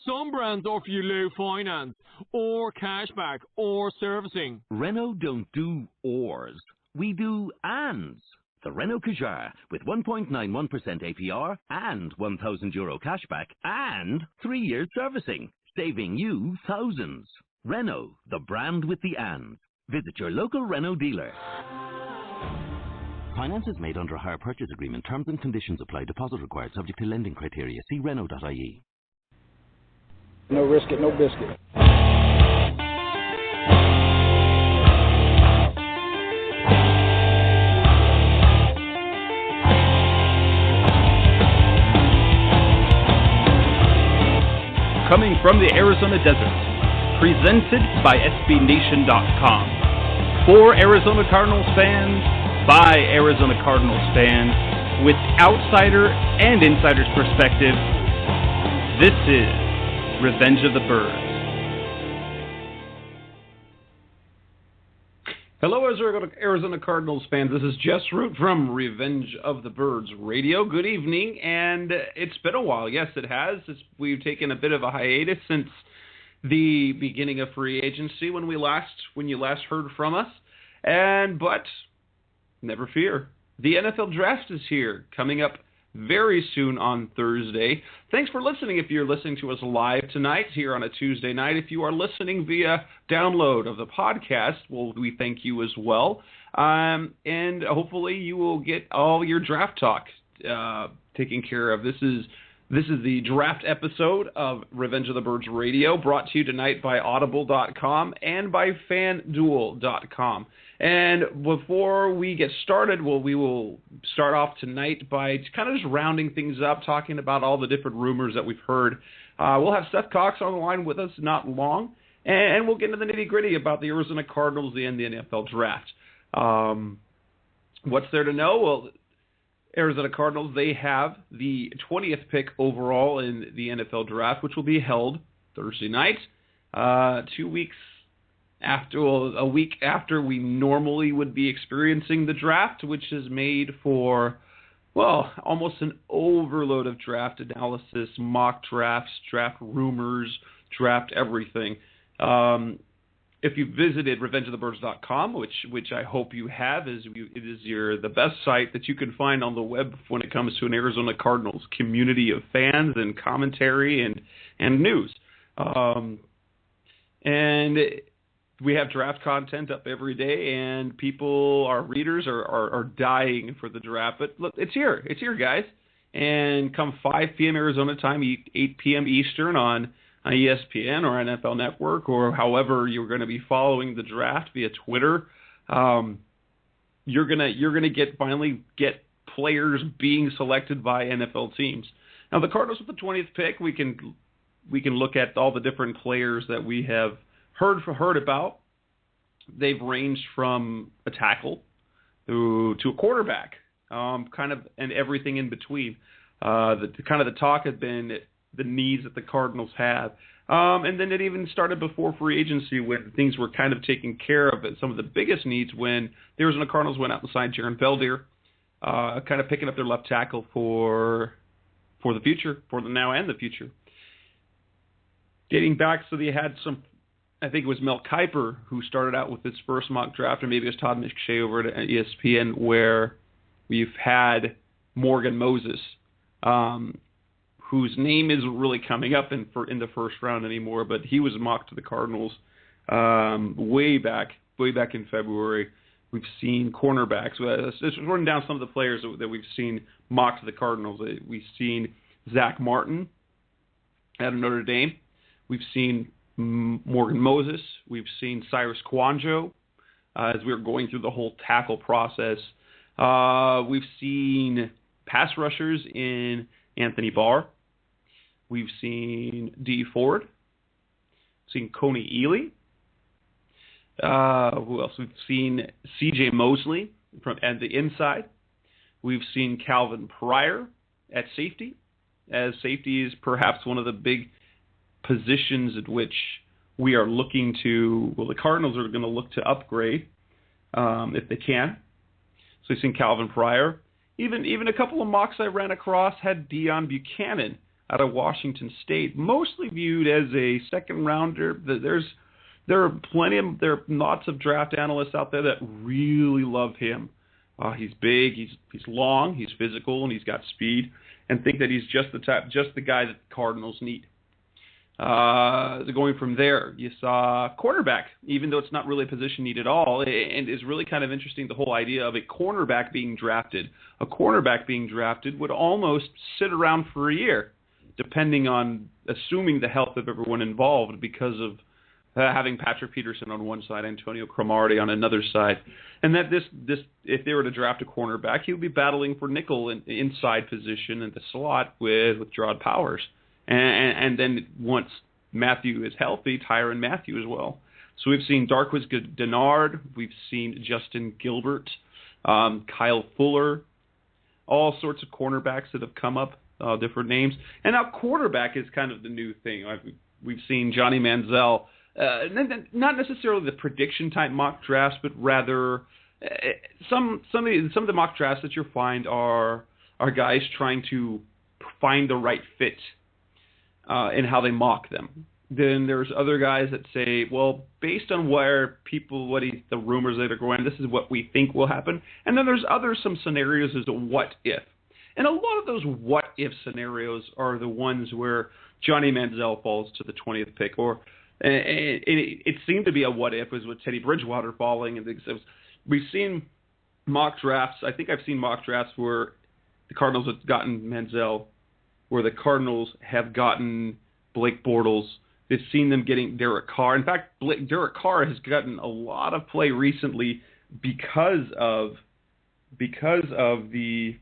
Some brands offer you low finance, or cashback, or servicing. Renault don't do ors. We do ands. The Renault Kadjar with 1.91% APR and €1,000 cashback and 3-year servicing, saving you thousands. Renault, the brand with the ands. Visit your local Renault dealer. Finance is made under a hire purchase agreement. Terms and conditions apply. Deposit required subject to lending criteria. See Renault.ie. No risk it, no biscuit. Coming from the Arizona desert, presented by SBNation.com. For Arizona Cardinals fans, by Arizona Cardinals fans, with outsider and insider's perspective, this is Revenge of the Birds. Hello, Arizona Cardinals fans. This is Jess Root from Revenge of the Birds Radio. Good evening, and it's been a while. Yes, it has. We've taken a bit of a hiatus since the beginning of free agency when you last heard from us. But never fear, the NFL Draft is here, coming up very soon on Thursday. Thanks for listening if you're listening to us live tonight here on a Tuesday night. If you are listening via download of the podcast, well, we thank you as well. And hopefully you will get all your draft talk taken care of. This is the draft episode of Revenge of the Birds Radio, brought to you tonight by Audible.com and by FanDuel.com. And before we get started, we will start off tonight by kind of just rounding things up, talking about all the different rumors that we've heard. We'll have Seth Cox on the line with us not long, and we'll get into the nitty-gritty about the Arizona Cardinals and the NFL Draft. What's there to know? Well, Arizona Cardinals, they have the 20th pick overall in the NFL Draft, which will be held Thursday night, a week after we normally would be experiencing the draft, which is made for, well, almost an overload of draft analysis, mock drafts, draft rumors, draft everything. If you visited revengeofthebirds.com, which I hope you have, it is the best site that you can find on the web when it comes to an Arizona Cardinals community of fans and commentary and news. And we have draft content up every day, and our readers are dying for the draft. But look, it's here. It's here, guys. And come 5 p.m. Arizona time, 8 p.m. Eastern on ESPN or NFL Network, or however you're going to be following the draft via Twitter, you're gonna finally get players being selected by NFL teams. Now, the Cardinals with the 20th pick, we can look at all the different players that we have heard about. They've ranged from a tackle to a quarterback, and everything in between. The talk has been the needs that the Cardinals have. And then it even started before free agency when things were kind of taken care of. Some of the biggest needs when the Arizona Cardinals went out and signed Jaron Beldier, kind of picking up their left tackle for the future, for the now and the future. Dating back, so they had I think it was Mel Kiper who started out with his first mock draft, or maybe it was Todd McShay over at ESPN, where we've had Morgan Moses, whose name isn't really coming up in the first round anymore, but he was mocked to the Cardinals way back in February. We've seen cornerbacks. Let's run down some of the players that we've seen mocked to the Cardinals. We've seen Zach Martin out of Notre Dame. We've seen Morgan Moses. We've seen Cyrus Kouandjio as we were going through the whole tackle process. We've seen pass rushers in Anthony Barr. We've seen Dee Ford. We've seen Coney Ealy. Who else? We've seen C.J. Mosley at the inside. We've seen Calvin Pryor at safety, as safety is perhaps one of the big positions at which we are looking to, the Cardinals are going to look to upgrade if they can. So we've seen Calvin Pryor. Even a couple of mocks I ran across had Deion Buchanan out of Washington State, mostly viewed as a second rounder. There are lots of draft analysts out there that really love him. He's big, he's long, he's physical, and he's got speed, and think that he's just the guy that the Cardinals need. Going from there, you saw cornerback, even though it's not really a position need at all, and is really kind of interesting, the whole idea of a cornerback being drafted. A cornerback being drafted would almost sit around for a year, depending on assuming the health of everyone involved, because of having Patrick Peterson on one side, Antonio Cromartie on another side, and that this if they were to draft a cornerback, he would be battling for nickel and inside position in the slot with Gerard Powers. And then once Matthew is healthy, Tyrann Mathieu as well. So we've seen Darqueze Dennard, we've seen Justin Gilbert, Kyle Fuller, all sorts of cornerbacks that have come up, different names. And now quarterback is kind of the new thing. We've seen Johnny Manziel, not necessarily the prediction type mock drafts, but rather some of the mock drafts that you'll find are guys trying to find the right fit in how they mock them. Then there's other guys that say, well, based on where the rumors that are going, this is what we think will happen. And then there's some scenarios as a what if. And a lot of those what if scenarios are the ones where Johnny Manziel falls to the 20th pick, or it seemed to be a what if was with Teddy Bridgewater falling. And we've seen mock drafts. I think I've seen mock drafts where the Cardinals have gotten Manziel, where the Cardinals have gotten Blake Bortles. They've seen them getting Derek Carr. In fact, Derek Carr has gotten a lot of play recently because of the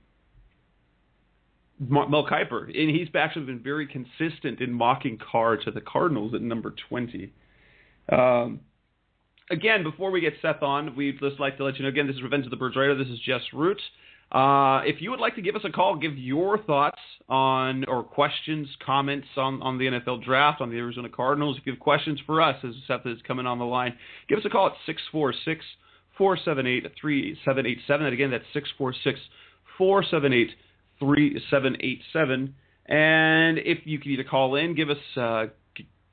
Mel Kiper, and he's actually been very consistent in mocking Carr to the Cardinals at number 20. Again, before we get Seth on, we'd just like to let you know, again, this is Revenge of the Birds Radio. This is Jess Root. If you would like to give us a call, give your thoughts on, or questions, comments on the NFL Draft, on the Arizona Cardinals. If you have questions for us, as Seth is coming on the line, give us a call at 646-478-3787. And again, that's 646-478-3787. And if you can either call in, give us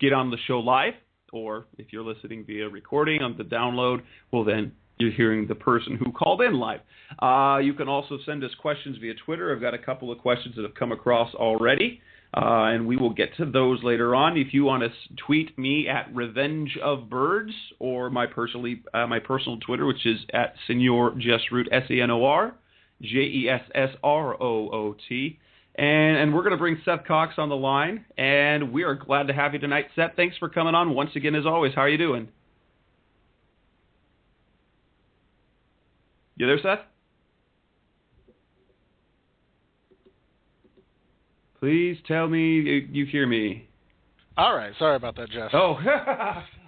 get on the show live, or if you're listening via recording on the download, well then you're hearing the person who called in live. You can also send us questions via Twitter. I've got a couple of questions that have come across already, and we will get to those later on. If you want to tweet me at Revenge of Birds, or my personal Twitter, which is at Senor Jessroot, SENOR-JESSROOT. And we're going to bring Seth Cox on the line, and we are glad to have you tonight. Seth, thanks for coming on once again, as always. How are you doing? You there, Seth? Please tell me you hear me. All right. Sorry about that, Jeff. Oh,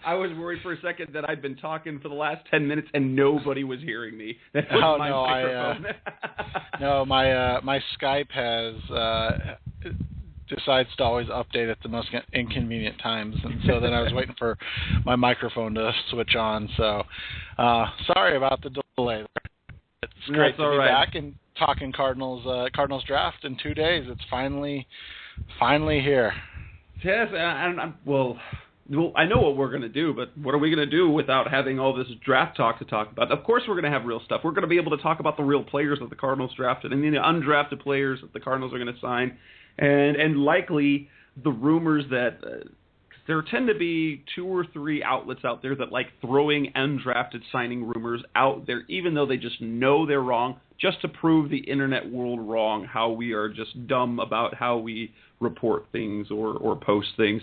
I was worried for a second that I'd been talking for the last 10 minutes and nobody was hearing me. That was my microphone. My Skype has decides to always update at the most inconvenient times, and so then I was waiting for my microphone to switch on. So sorry about the delay. It's great to be back and talking Cardinals draft in 2 days. It's finally here. Yes, well, I know what we're going to do, but what are we going to do without having all this draft talk to talk about? Of course we're going to have real stuff. We're going to be able to talk about the real players that the Cardinals drafted and the undrafted players that the Cardinals are going to sign, and likely the rumors that there tend to be 2 or 3 outlets out there that like throwing undrafted signing rumors out there, even though they just know they're wrong, just to prove the internet world wrong, how we are just dumb about how we report things or post things.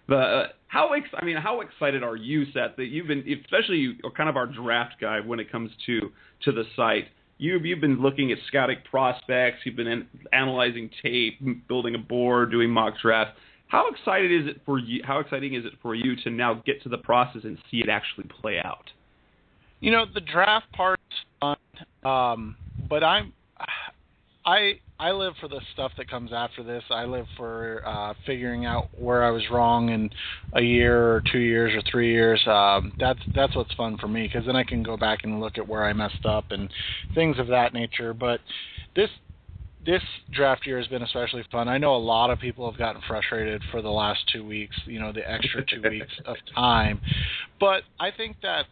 But how excited are you, Seth, that you've been, especially you are kind of our draft guy when it comes to the site. You've been looking at scouting prospects, you've been analyzing tape, building a board, doing mock drafts. How exciting is it for you to now get to the process and see it actually play out? You know, the draft part's fun, but I live for the stuff that comes after this. I live for figuring out where I was wrong in a year or 2 years or 3 years. That's what's fun for me, because then I can go back and look at where I messed up and things of that nature. But this this draft year has been especially fun. I know a lot of people have gotten frustrated for the last 2 weeks, the extra 2 weeks of time, but I think that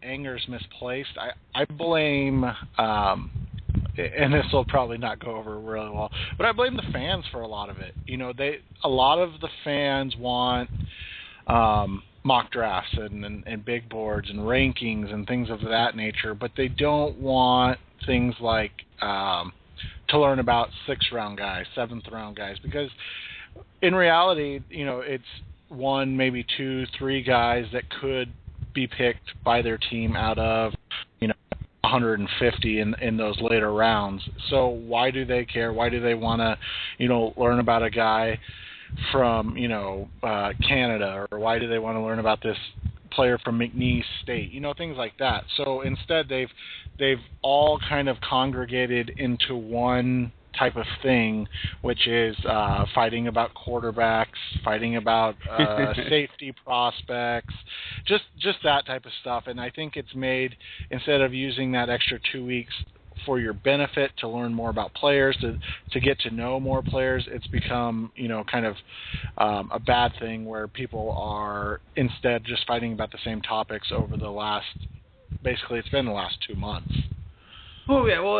anger is misplaced. I blame, and this will probably not go over really well, but I blame the fans for a lot of it. A lot of the fans want mock drafts and big boards and rankings and things of that nature, but they don't want things like to learn about 6th-round guys, 7th-round guys, because in reality, it's 1, maybe 2, 3 guys that could be picked by their team out of 150 in those later rounds. So why do they care? Why do they want to learn about a guy from Canada, or why do they want to learn about this player from McNeese State, things like that. So instead they've all kind of congregated into one type of thing, which is fighting about quarterbacks, fighting about safety prospects, just that type of stuff. And I think it's made, instead of using that extra 2 weeks for your benefit to learn more about players, to get to know more players, it's become, kind of a bad thing where people are instead just fighting about the same topics over the last, basically it's been the last 2 months. Oh, yeah, well,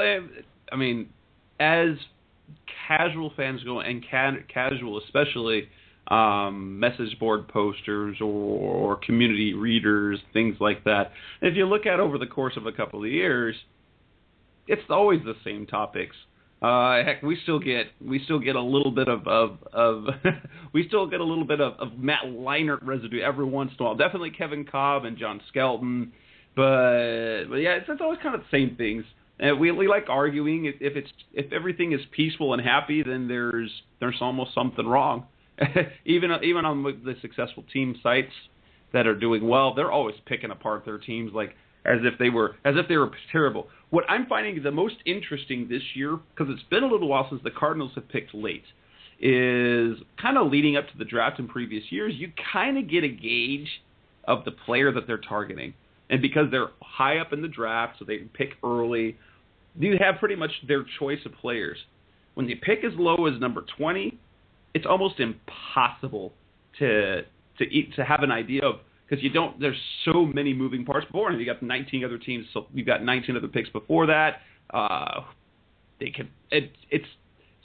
I mean, as casual fans go, and casual especially, message board posters or community readers, things like that, if you look at over the course of a couple of years, it's always the same topics. Heck, we still get a little bit of we still get a little bit of Matt Leinart residue every once in a while. Definitely Kevin Cobb and John Skelton, but yeah, it's always kind of the same things. And we like arguing. If everything is peaceful and happy, then there's almost something wrong. even on the successful team sites that are doing well, they're always picking apart their teams as if they were terrible. What I'm finding the most interesting this year, because it's been a little while since the Cardinals have picked late, is kind of leading up to the draft in previous years, you kind of get a gauge of the player that they're targeting. And because they're high up in the draft, so they pick early, you have pretty much their choice of players. When they pick as low as number 20, it's almost impossible to have an idea of, because there's so many moving parts before, and you got 19 other teams, so you've got 19 other picks before that. It's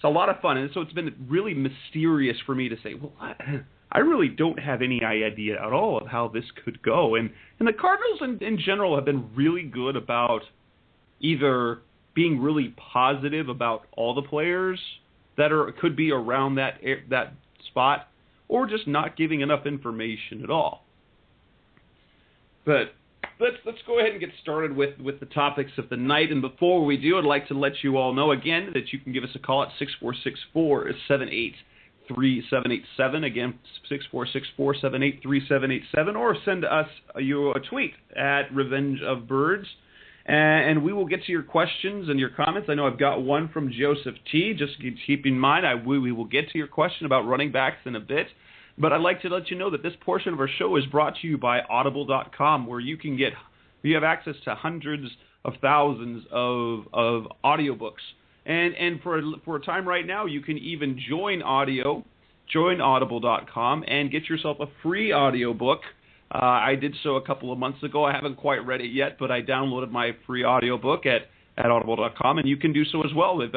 a lot of fun, and so it's been really mysterious for me to say, well, I really don't have any idea at all of how this could go. And the Cardinals in general have been really good about either being really positive about all the players that could be around that spot, or just not giving enough information at all. But let's go ahead and get started with the topics of the night. And before we do, I'd like to let you all know again that you can give us a call at 646-478-3787. Again, 646-478-3787, or send us a tweet at Revenge of Birds, and we will get to your questions and your comments. I know I've got one from Joseph T. Just keep in mind, we will get to your question about running backs in a bit. But I'd like to let you know that this portion of our show is brought to you by Audible.com, where you have access to hundreds of thousands of audiobooks. And for a time right now, you can even join Audible.com and get yourself a free audiobook. I did so a couple of months ago. I haven't quite read it yet, but I downloaded my free audiobook at Audible.com, and you can do so as well if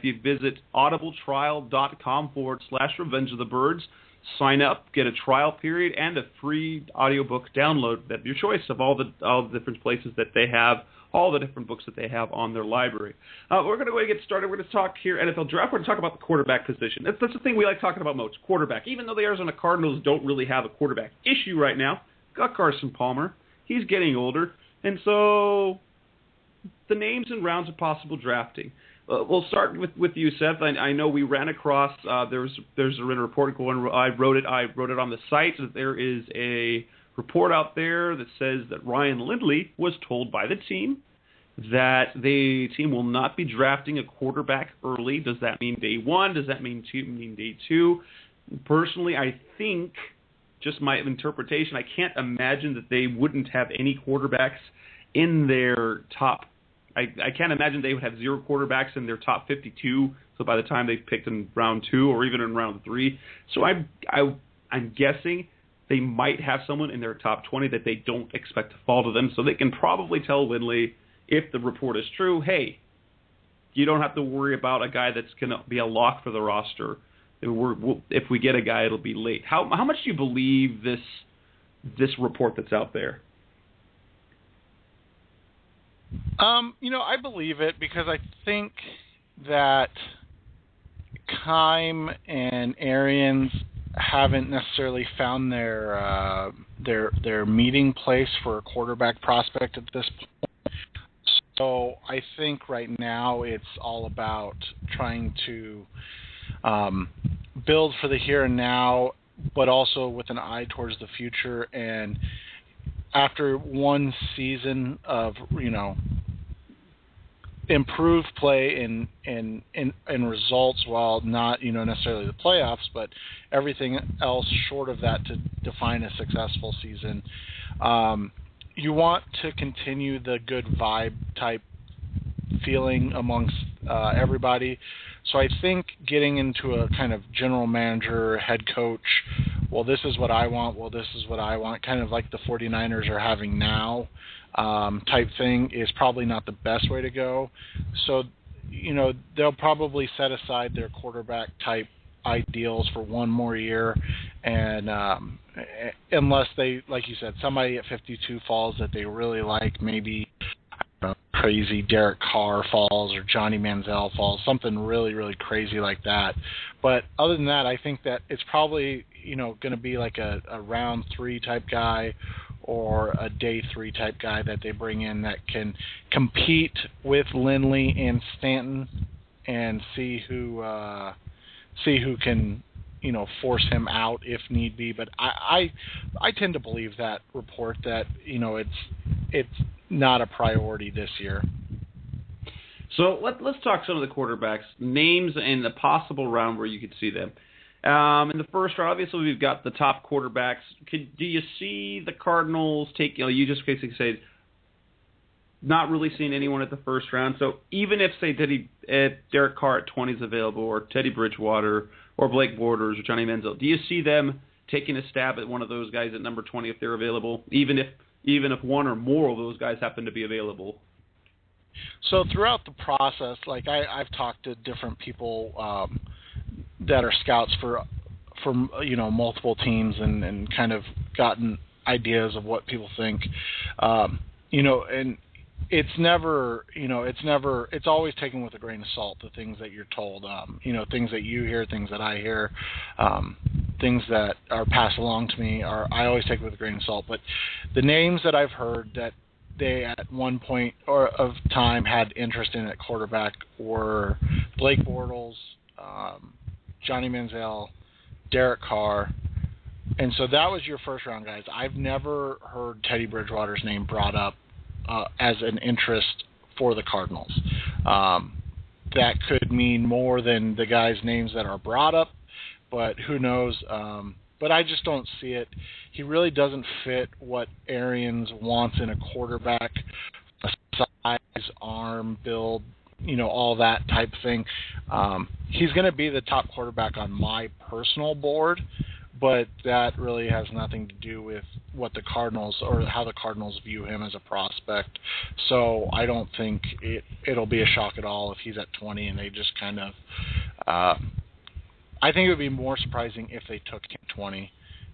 you visit audibletrial.com/Revenge of the Birds. Sign up, get a trial period, and a free audiobook download at your choice of all the different places that they have, all the different books that they have on their library. We're going to go ahead and get started. We're going to talk here NFL Draft. We're going to talk about the quarterback position. That's the thing we like talking about most, quarterback. Even though the Arizona Cardinals don't really have a quarterback issue right now, got Carson Palmer. He's getting older. And so the names and rounds of possible drafting. We'll start with you, Seth. I know we ran across there's a report going. I wrote it on the site that there is a report out there that says that Ryan Lindley was told by the team that the team will not be drafting a quarterback early. Does that mean day one? Does that mean day two? Personally, I think, just my interpretation, I can't imagine that they wouldn't have any quarterbacks in their top I can't imagine they would have 0 quarterbacks in their top 52. So by the time they picked in round 2 or even in round 3, so I'm guessing they might have someone in their top 20 that they don't expect to fall to them. So they can probably tell Lindley, if the report is true, hey, you don't have to worry about a guy that's going to be a lock for the roster. If we get a guy, it'll be late. How much do you believe this report that's out there? I believe it because I think that Keim and Arians haven't necessarily found their meeting place for a quarterback prospect at this point. So I think right now it's all about trying to build for the here and now, but also with an eye towards the future. And after one season of improved play in results, while not necessarily the playoffs, but everything else short of that to define a successful season, you want to continue the good vibe type feeling amongst everybody. So I think getting into a kind of general manager, head coach, well, this is what I want, kind of like the 49ers are having now, type thing is probably not the best way to go. So, they'll probably set aside their quarterback type ideals for one more year, and unless they, like you said, somebody at 52 falls that they really like, maybe crazy Derek Carr falls or Johnny Manziel falls, something really, really crazy like that. But other than that, I think that it's probably going to be like a round 3 type guy or a day 3 type guy that they bring in that can compete with Lindley and Stanton and see who can force him out if need be. But I tend to believe that report that it's not a priority this year. So let's talk some of the quarterbacks, names, and the possible round where you could see them. In the first round, obviously, we've got the top quarterbacks. Do you see the Cardinals take, you just basically said, not really seeing anyone at the first round. So even if, say, Derek Carr at 20 is available, or Teddy Bridgewater, or Blake Bortles, or Johnny Manziel, do you see them taking a stab at one of those guys at number 20 if they're available, even if one or more of those guys happen to be available? So throughout the process, like I've talked to different people that are scouts for multiple teams and kind of gotten ideas of what people think, and it's always taken with a grain of salt, the things that you're told, things that you hear, things that I hear, things that are passed along to me I always take with a grain of salt. But the names that I've heard that they at one point or of time had interest in at quarterback were Blake Bortles, Johnny Manziel, Derek Carr, and so that was your first round guys. I've never heard Teddy Bridgewater's name brought up as an interest for the Cardinals. That could mean more than the guys' names that are brought up, but who knows? But I just don't see it. He really doesn't fit what Arians wants in a quarterback, a size, arm, build, all that type of thing. He's going to be the top quarterback on my personal board, but that really has nothing to do with what the Cardinals or how the Cardinals view him as a prospect. So I don't think it'll be a shock at all if he's at 20 and they just kind of I think it would be more surprising if they took him 20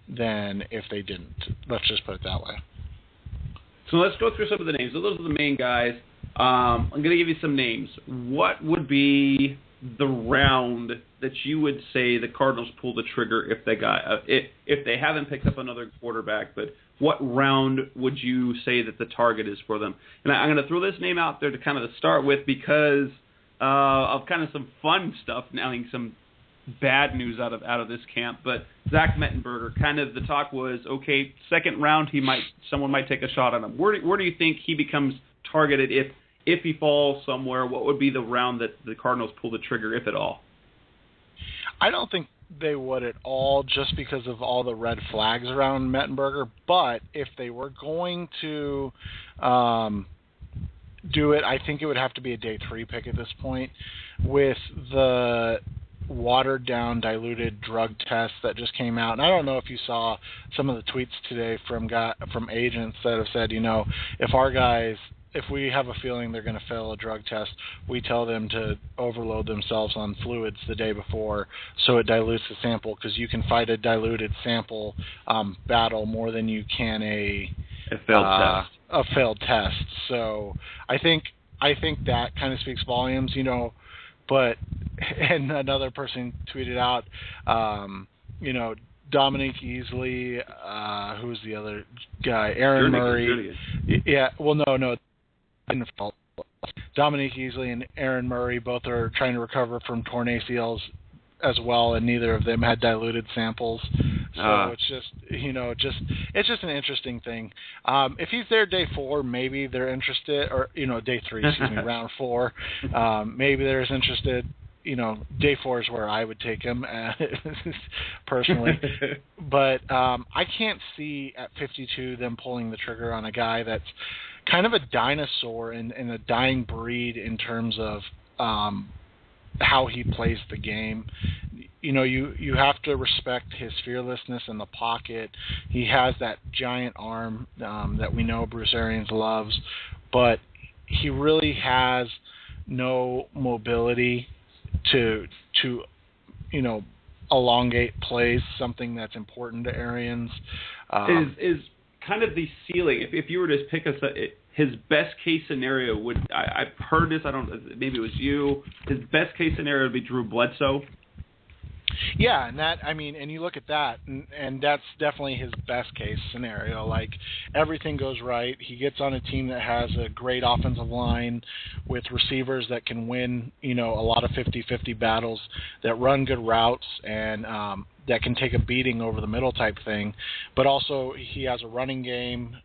than if they didn't. Let's just put it that way. So let's go through some of the names. So those are the main guys. I'm going to give you some names. What would be the round that you would say the Cardinals pull the trigger if they haven't picked up another quarterback? But what round would you say that the target is for them? And I'm going to throw this name out there to kind of start with because of kind of some fun stuff, now some bad news out of this camp. But Zach Mettenberger, kind of the talk was, okay, second round, someone might take a shot on him. Where do you think he becomes targeted if he falls somewhere? What would be the round that the Cardinals pull the trigger, if at all? I don't think they would at all, just because of all the red flags around Mettenberger. But if they were going to do it, I think it would have to be a day 3 pick at this point. With the watered down, diluted drug tests that just came out, and I don't know if you saw some of the tweets today from agents that have said, if we have a feeling they're going to fail a drug test, we tell them to overload themselves on fluids the day before so it dilutes the sample, because you can fight a diluted sample battle more than you can a failed test. So I think that kind of speaks volumes, but, and another person tweeted out, Dominique Easley, who's the other guy? Aaron Murray. Yeah, well, no. Dominique Easley and Aaron Murray both are trying to recover from torn ACLs as well, and neither of them had diluted samples. So it's just, it's just an interesting thing. If he's there day 4, maybe they're interested, or, day 3, round 4. Maybe they're interested. Day 4 is where I would take him personally. But I can't see at 52 them pulling the trigger on a guy that's kind of a dinosaur and a dying breed in terms of how he plays the game. You have to respect his fearlessness in the pocket. He has that giant arm that we know Bruce Arians loves, but he really has no mobility to elongate plays, something that's important to Arians. Is kind of the ceiling. If you were to pick his best case scenario I've heard this. Maybe it was you. His best case scenario would be Drew Bledsoe. Yeah, and you look at that, and that's definitely his best case scenario. Like, everything goes right. He gets on a team that has a great offensive line with receivers that can win, a lot of 50-50 battles, that run good routes, and that can take a beating over the middle type thing. But also, he has a running game,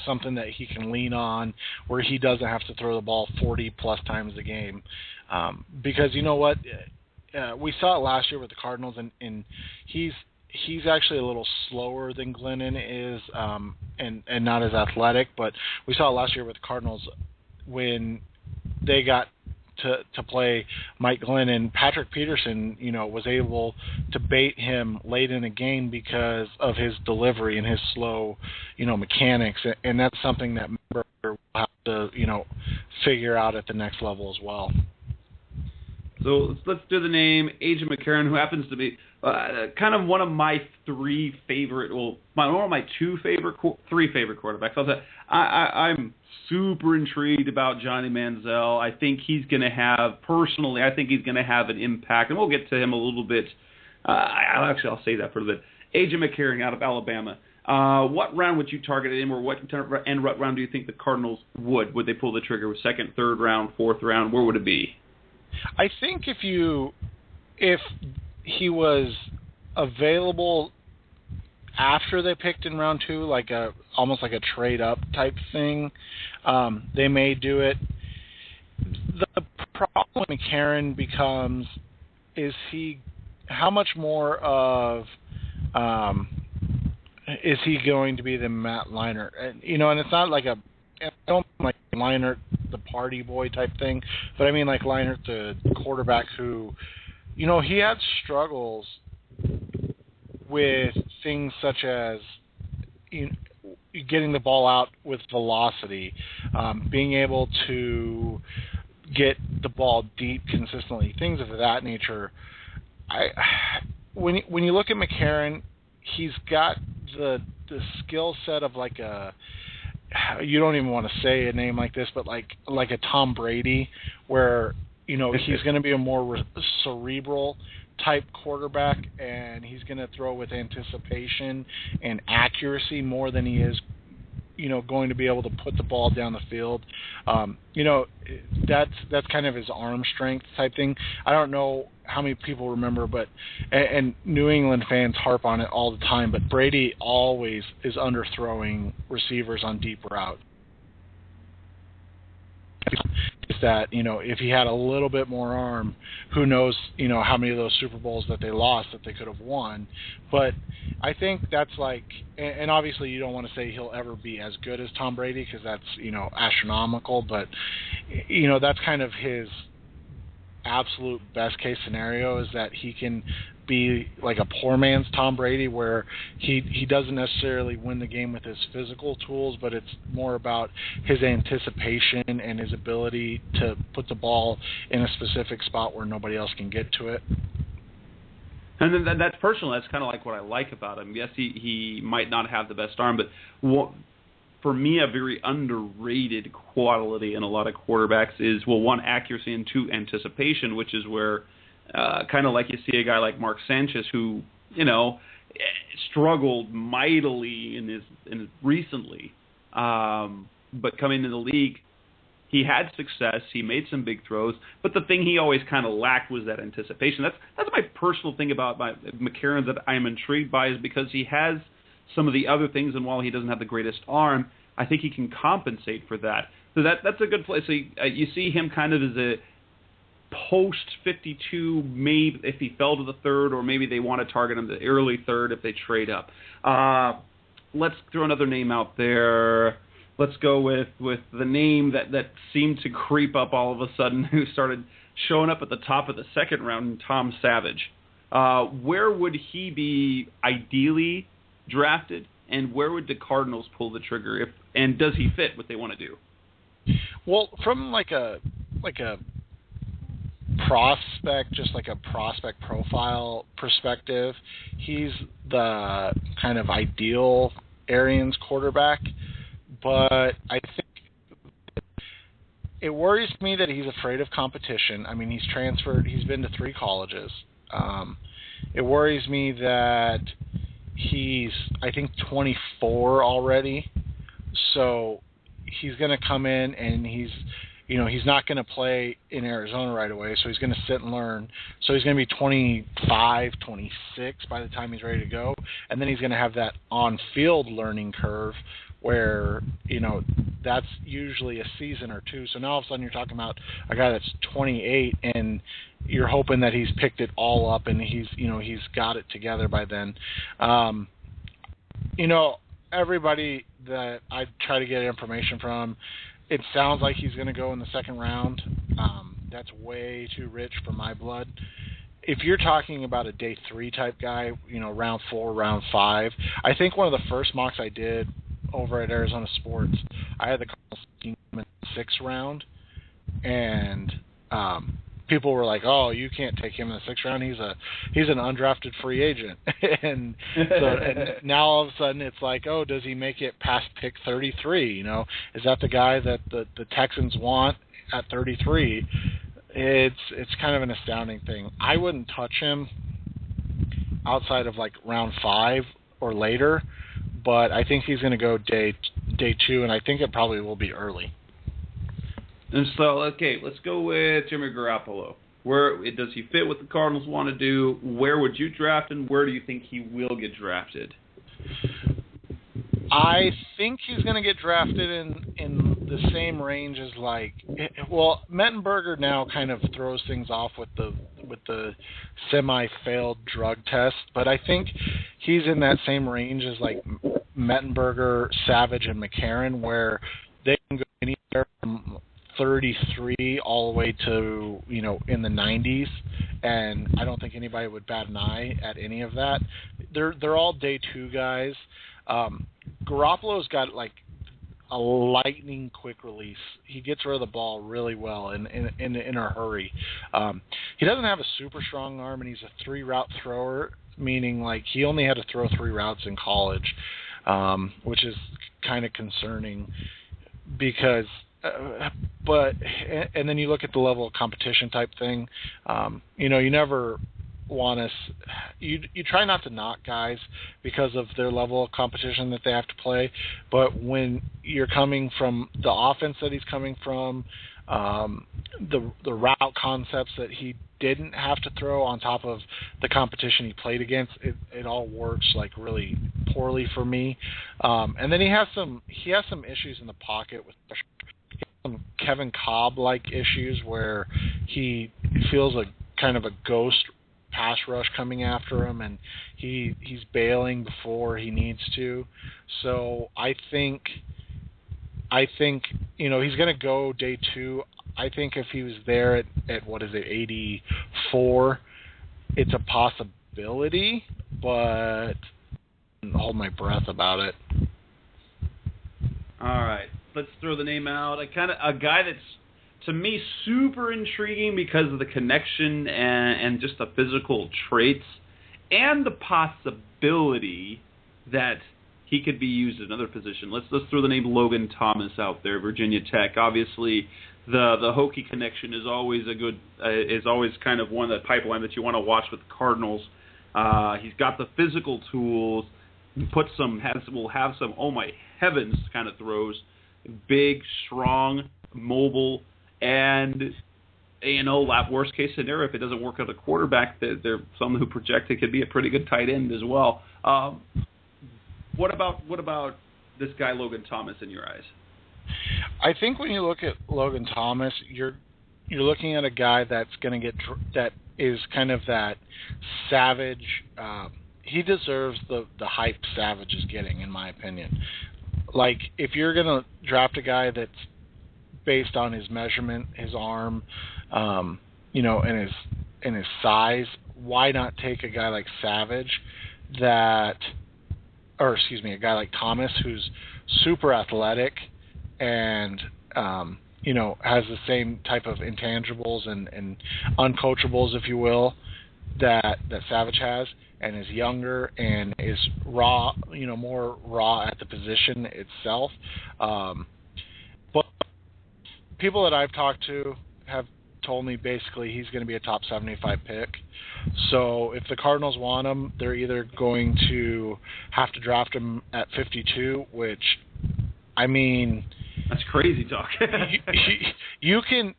something that he can lean on where he doesn't have to throw the ball 40-plus times a game. Because you know what? We saw it last year with the Cardinals, and he's actually a little slower than Glennon is, and not as athletic. But we saw it last year with the Cardinals when they got to play Mike Glennon. Patrick Peterson, was able to bait him late in the game because of his delivery and his slow, mechanics, and that's something that Member will have to, figure out at the next level as well. So let's do the name A.J. McCarron, who happens to be kind of one of my 3 favorite, one of my 3 favorite quarterbacks. I'm super intrigued about Johnny Manziel. I think he's going to have an impact, and we'll get to him a little bit. I'll say that for a bit. A.J. McCarron out of Alabama. What round would you target him, or what round do you think the Cardinals would? Would they pull the trigger with 2nd, 3rd round, 4th round? Where would it be? I think if he was available after they picked in round 2, almost like a trade up type thing, they may do it. The problem with McCarron becomes how much more of is he going to be the Matt Leinart? And it's not like I don't like Leinart the party boy type thing, but I mean like Leinart the quarterback who, he had struggles with things such as getting the ball out with velocity, being able to get the ball deep consistently, things of that nature. When you look at McCarron, he's got the skill set of like you don't even want to say a name like this, but like a Tom Brady, where he's going to be a more cerebral type quarterback, and he's going to throw with anticipation and accuracy more than he is going to be able to put the ball down the field. That's kind of his arm strength type thing. I don't know how many people remember, but and New England fans harp on it all the time, but Brady always is underthrowing receivers on deep route. His that, if he had a little bit more arm, who knows, how many of those Super Bowls that they lost that they could have won. But I think that's like, and obviously you don't want to say he'll ever be as good as Tom Brady because that's, astronomical, but, that's kind of his absolute best case scenario, is that he can be like a poor man's Tom Brady, where he doesn't necessarily win the game with his physical tools, but it's more about his anticipation and his ability to put the ball in a specific spot where nobody else can get to it. And then that's personal. That's kind of like what I like about him. Yes, he might not have the best arm, but for me, a very underrated quality in a lot of quarterbacks is, well, one, accuracy, and two, anticipation, which is where kind of like you see a guy like Mark Sanchez, who, struggled mightily in his recently, but coming into the league, he had success. He made some big throws, but the thing he always kind of lacked was that anticipation. That's my personal thing about McCarron that I'm intrigued by, is because he has some of the other things, and while he doesn't have the greatest arm, I think he can compensate for that. So that's a good place. So you see him kind of as a post-52, maybe if he fell to the third, or maybe they want to target him the early third if they trade up. Let's throw another name out there. Let's go with the name that seemed to creep up all of a sudden, who started showing up at the top of the second round, Tom Savage. Where would he be ideally drafted, and where would the Cardinals pull the trigger, and does he fit what they want to do? Well, from like a prospect, just like a prospect profile perspective, he's the kind of ideal Arians quarterback, but I think it worries me that he's afraid of competition. I mean, he's transferred, he's been to 3 colleges. It worries me that he's, I think, 24 already, so he's going to come in and he's not going to play in Arizona right away, so he's going to sit and learn. So he's going to be 25, 26 by the time he's ready to go, and then he's going to have that on-field learning curve where, that's usually a season or 2. So now all of a sudden you're talking about a guy that's 28, and you're hoping that he's picked it all up and he's got it together by then. Everybody that I try to get information from, it sounds like he's going to go in the second round. That's way too rich for my blood. If you're talking about a day 3 type guy, round 4, round 5, I think one of the first mocks I did over at Arizona Sports, I had the Cardinals in the 6th round, and people were like, "Oh, you can't take him in the 6th round. He's an undrafted free agent." and now all of a sudden it's like, "Oh, does he make it past pick 33? Is that the guy that the Texans want at 33?" It's kind of an astounding thing. I wouldn't touch him outside of like round 5 or later, but I think he's going to go day 2, and I think it probably will be early. And so, okay, let's go with Jimmy Garoppolo. Where does he fit what the Cardinals want to do? Where would you draft him? Where do you think he will get drafted? I think he's going to get drafted in the same range as Mettenberger now kind of throws things off with the semi-failed drug test, but I think he's in that same range as like Mettenberger, Savage, and McCarron, where they can go anywhere from 33 all the way to, in the 90s, and I don't think anybody would bat an eye at any of that. They're all day 2 guys. Garoppolo's got like a lightning quick release. He gets rid of the ball really well in a hurry. He doesn't have a super strong arm, and he's a 3-route thrower, meaning like he only had to throw 3 routes in college, which is kind of concerning because and then you look at the level of competition type thing. You never want to. You try not to knock guys because of their level of competition that they have to play. But when you're coming from the offense that he's coming from, the route concepts that he didn't have to throw on top of the competition he played against, it all works like really poorly for me. And then he has some issues in the pocket with some Kevin Cobb-like issues where he feels a kind of a ghost pass rush coming after him, and he's bailing before he needs to. So I think he's going to go day 2. I think if he was there at 84, it's a possibility, but I'll hold my breath about it. All right, let's throw the name out. A guy that's, to me, super intriguing because of the connection and just the physical traits and the possibility that he could be used in another position. Let's throw the name Logan Thomas out there, Virginia Tech. Obviously, the Hokie connection is always kind of one of the pipeline that you want to watch with the Cardinals. He's got the physical tools. Will have some, oh my heavens, kind of throws. Big, strong, mobile, and worst case scenario, if it doesn't work out a quarterback, there's some who project it could be a pretty good tight end as well. What about this guy Logan Thomas in your eyes? I think when you look at Logan Thomas, you're looking at a guy that's going to that is kind of that savage. He deserves the hype Savage is getting, in my opinion. Like, if you're going to draft a guy that's based on his measurement, his arm, and his size, why not take a guy like Savage a guy like Thomas, who's super athletic and has the same type of intangibles and uncoachables, if you will, that Savage has, and is younger and is raw, more raw at the position itself. But people that I've talked to have told me basically he's going to be a top 75 pick. So if the Cardinals want him, they're either going to have to draft him at 52, which, I mean, that's crazy talk. you can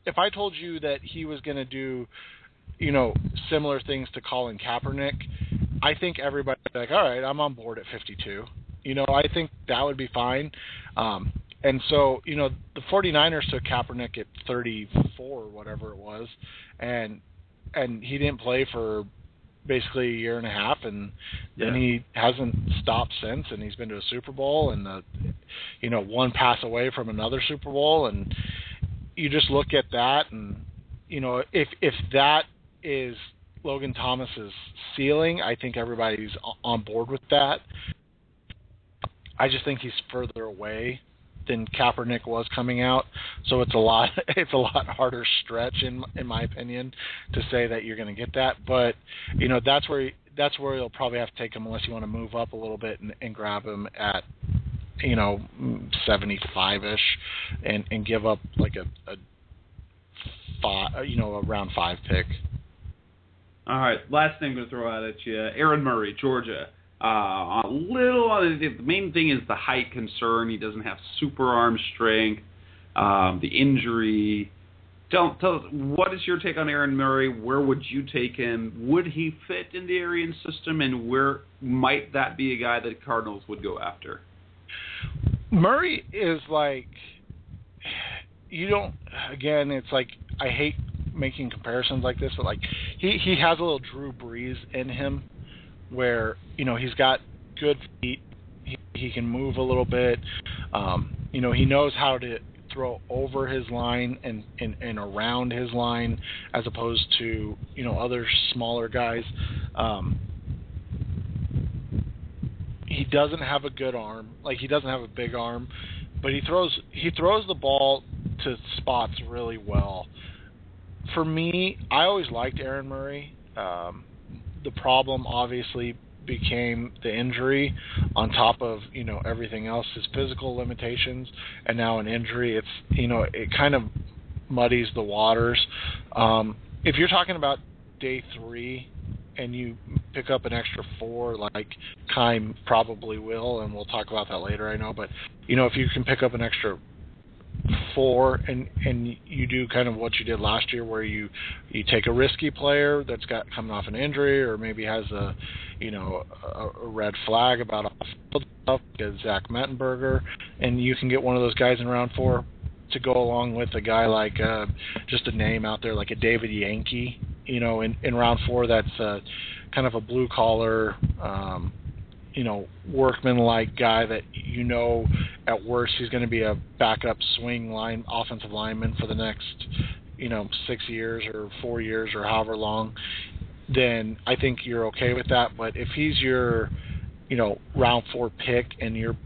if I told you that he was going to do, similar things to Colin Kaepernick, I think everybody's like, all right, I'm on board at 52. I think that would be fine. And so, the 49ers took Kaepernick at 34 or whatever it was, and he didn't play for basically a year and a half, and then he hasn't stopped since, and he's been to a Super Bowl and one pass away from another Super Bowl, and you just look at that, and if that is Logan Thomas's ceiling, I think everybody's on board with that. I just think he's further away than Kaepernick was coming out, so it's a lot harder stretch in my opinion to say that you're going to get that. But that's where you'll probably have to take him unless you want to move up a little bit and grab him at 75-ish and give up like a round 5 pick. All right, last thing I'm going to throw out at you, Aaron Murray, Georgia. The main thing is the height concern. He doesn't have super arm strength. The injury. Tell us, what is your take on Aaron Murray? Where would you take him? Would he fit in the Arian system, and where might that be a guy that Cardinals would go after? Murray is like, it's like, I hate making comparisons like this, but like he has a little Drew Brees in him, where he's got good feet, he can move a little bit, he knows how to throw over his line and around his line as opposed to other smaller guys. He doesn't have a good arm, like he doesn't have a big arm, but he throws the ball to spots really well. For me, I always liked Aaron Murray. The problem obviously became the injury on top of everything else, his physical limitations, and now an injury. It's it kind of muddies the waters. If you're talking about day 3 and you pick up an extra 4, like Keim probably will, and we'll talk about that later, I know, but if you can pick up an extra for, and you do kind of what you did last year, where you take a risky player that's got coming off an injury, or maybe has a red flag about off-field stuff, like Zach Mettenberger, and you can get one of those guys in round 4 to go along with a guy like just a name out there like a David Yankee, in round 4. That's kind of a blue collar, workman-like guy that at worst he's going to be a backup swing line offensive lineman for the next 6 years or 4 years or however long. Then I think you're okay with that. But if he's your round 4 pick and you're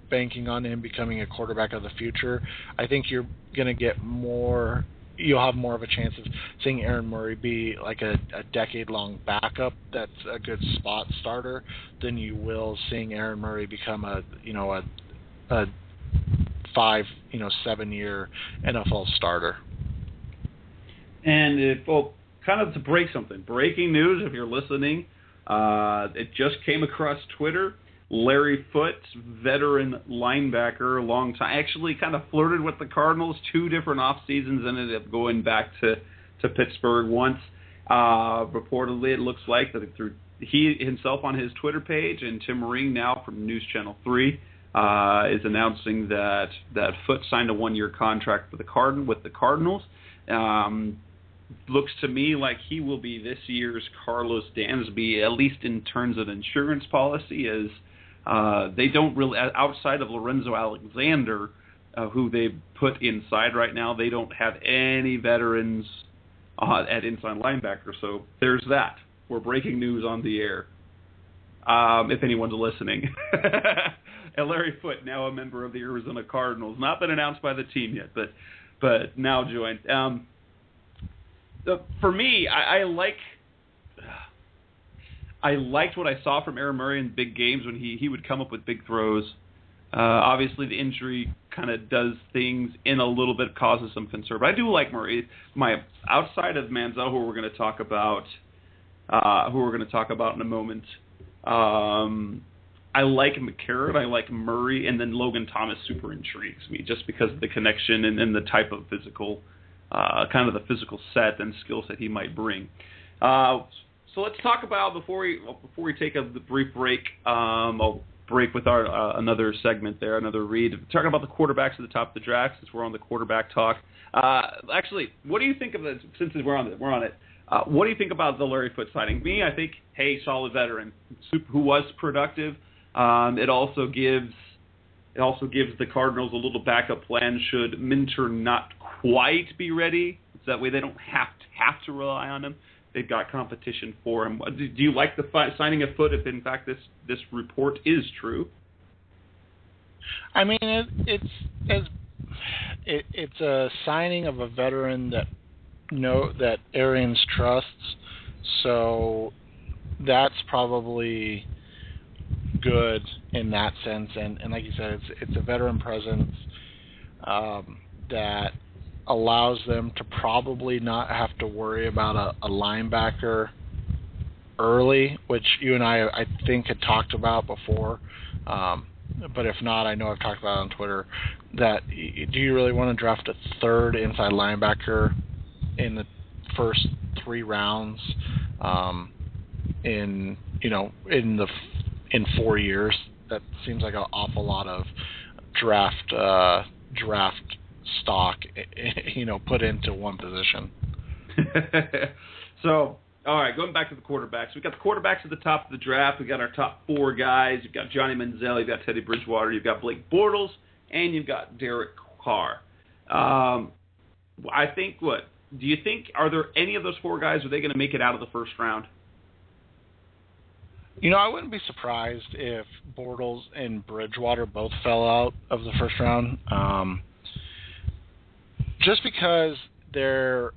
banking on him becoming a quarterback of the future, I think you're going to get more. You'll have more of a chance of seeing Aaron Murray be like a decade-long backup that's a good spot starter than you will seeing Aaron Murray become a 7-year NFL starter. And kind of to break something, breaking news if you're listening, it just came across Twitter. Larry Foote, veteran linebacker, long time, actually kind of flirted with the Cardinals 2 different off seasons, ended up going back to Pittsburgh once. Reportedly, it looks like that through he himself on his Twitter page, and Tim Ring now from News Channel 3 is announcing that Foote signed a 1-year contract with the Cardinals. Looks to me like he will be this year's Carlos Dansby, at least in terms of insurance policy, as they don't really, outside of Lorenzo Alexander, who they put inside right now, they don't have any veterans at inside linebacker. So there's that. We're breaking news on the air, if anyone's listening. And Larry Foote, now a member of the Arizona Cardinals, not been announced by the team yet, but now joined. For me, I liked what I saw from Aaron Murray in big games when he would come up with big throws. Obviously, the injury kind of does things in a little bit, causes some concern. But I do like Murray. Outside of Manziel, who we're going to talk about in a moment. I like McCarron, I like Murray, and then Logan Thomas super intrigues me just because of the connection and the type of physical, kind of the physical set and skill set he might bring. So let's talk about, before we take a brief break, I'll break with our another segment there, another read. Talking about the quarterbacks at the top of the draft, since we're on the quarterback talk. Actually, what do you think of this, since we're on it? What do you think about the Larry Foote signing? Me, I think, hey, solid veteran who was productive. It also gives the Cardinals a little backup plan should Minter not quite be ready. So that way they don't have to rely on him. They've got competition for him. Do you like the signing of Foote if, in fact, this report is true? I mean, it's a signing of a veteran that Arians trusts, so that's probably good in that sense. And like you said, it's a veteran presence that allows them to probably not have to worry about a linebacker early, which you and I think had talked about before. But if not, I know I've talked about it on Twitter, that do you really want to draft a third inside linebacker in the first 3 rounds in 4 years? That seems like an awful lot of draft stock, put into one position. So, all right, going back to the quarterbacks. We've got the quarterbacks at the top of the draft. We've got our top 4 guys. You've got Johnny Manziel, you've got Teddy Bridgewater, you've got Blake Bortles, and you've got Derek Carr. I think, do you think, are there any of those 4 guys, are they going to make it out of the first round? I wouldn't be surprised if Bortles and Bridgewater both fell out of the first round. Just because they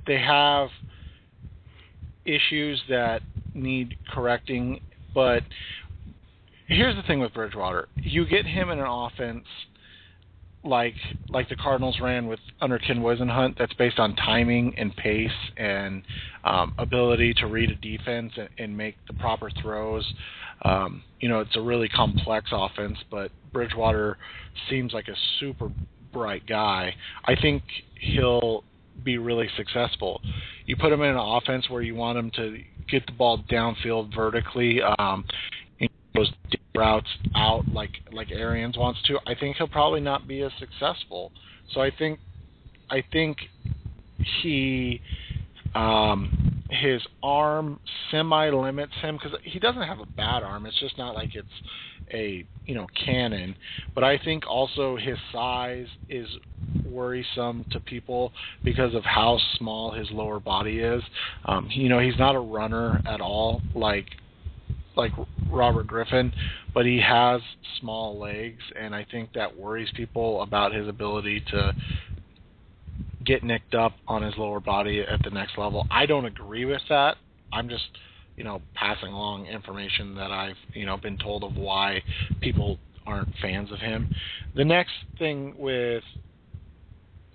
have issues that need correcting. But here's the thing with Bridgewater. You get him in an offense like the Cardinals ran under Ken Wisenhunt, that's based on timing and pace and ability to read a defense and make the proper throws. It's a really complex offense, but Bridgewater seems like a super bright guy. I think he'll be really successful. You put him in an offense where you want him to get the ball downfield vertically, those deep routes out like Arians wants to. I think he'll probably not be as successful. So I think he his arm semi-limits him, because he doesn't have a bad arm. It's just not like it's a cannon. But I think also his size is worrisome to people because of how small his lower body is. He's not a runner at all like Robert Griffin, but he has small legs, and I think that worries people about his ability to get nicked up on his lower body at the next level. I don't agree with that. I'm just, passing along information that I've, been told of why people aren't fans of him. The next thing with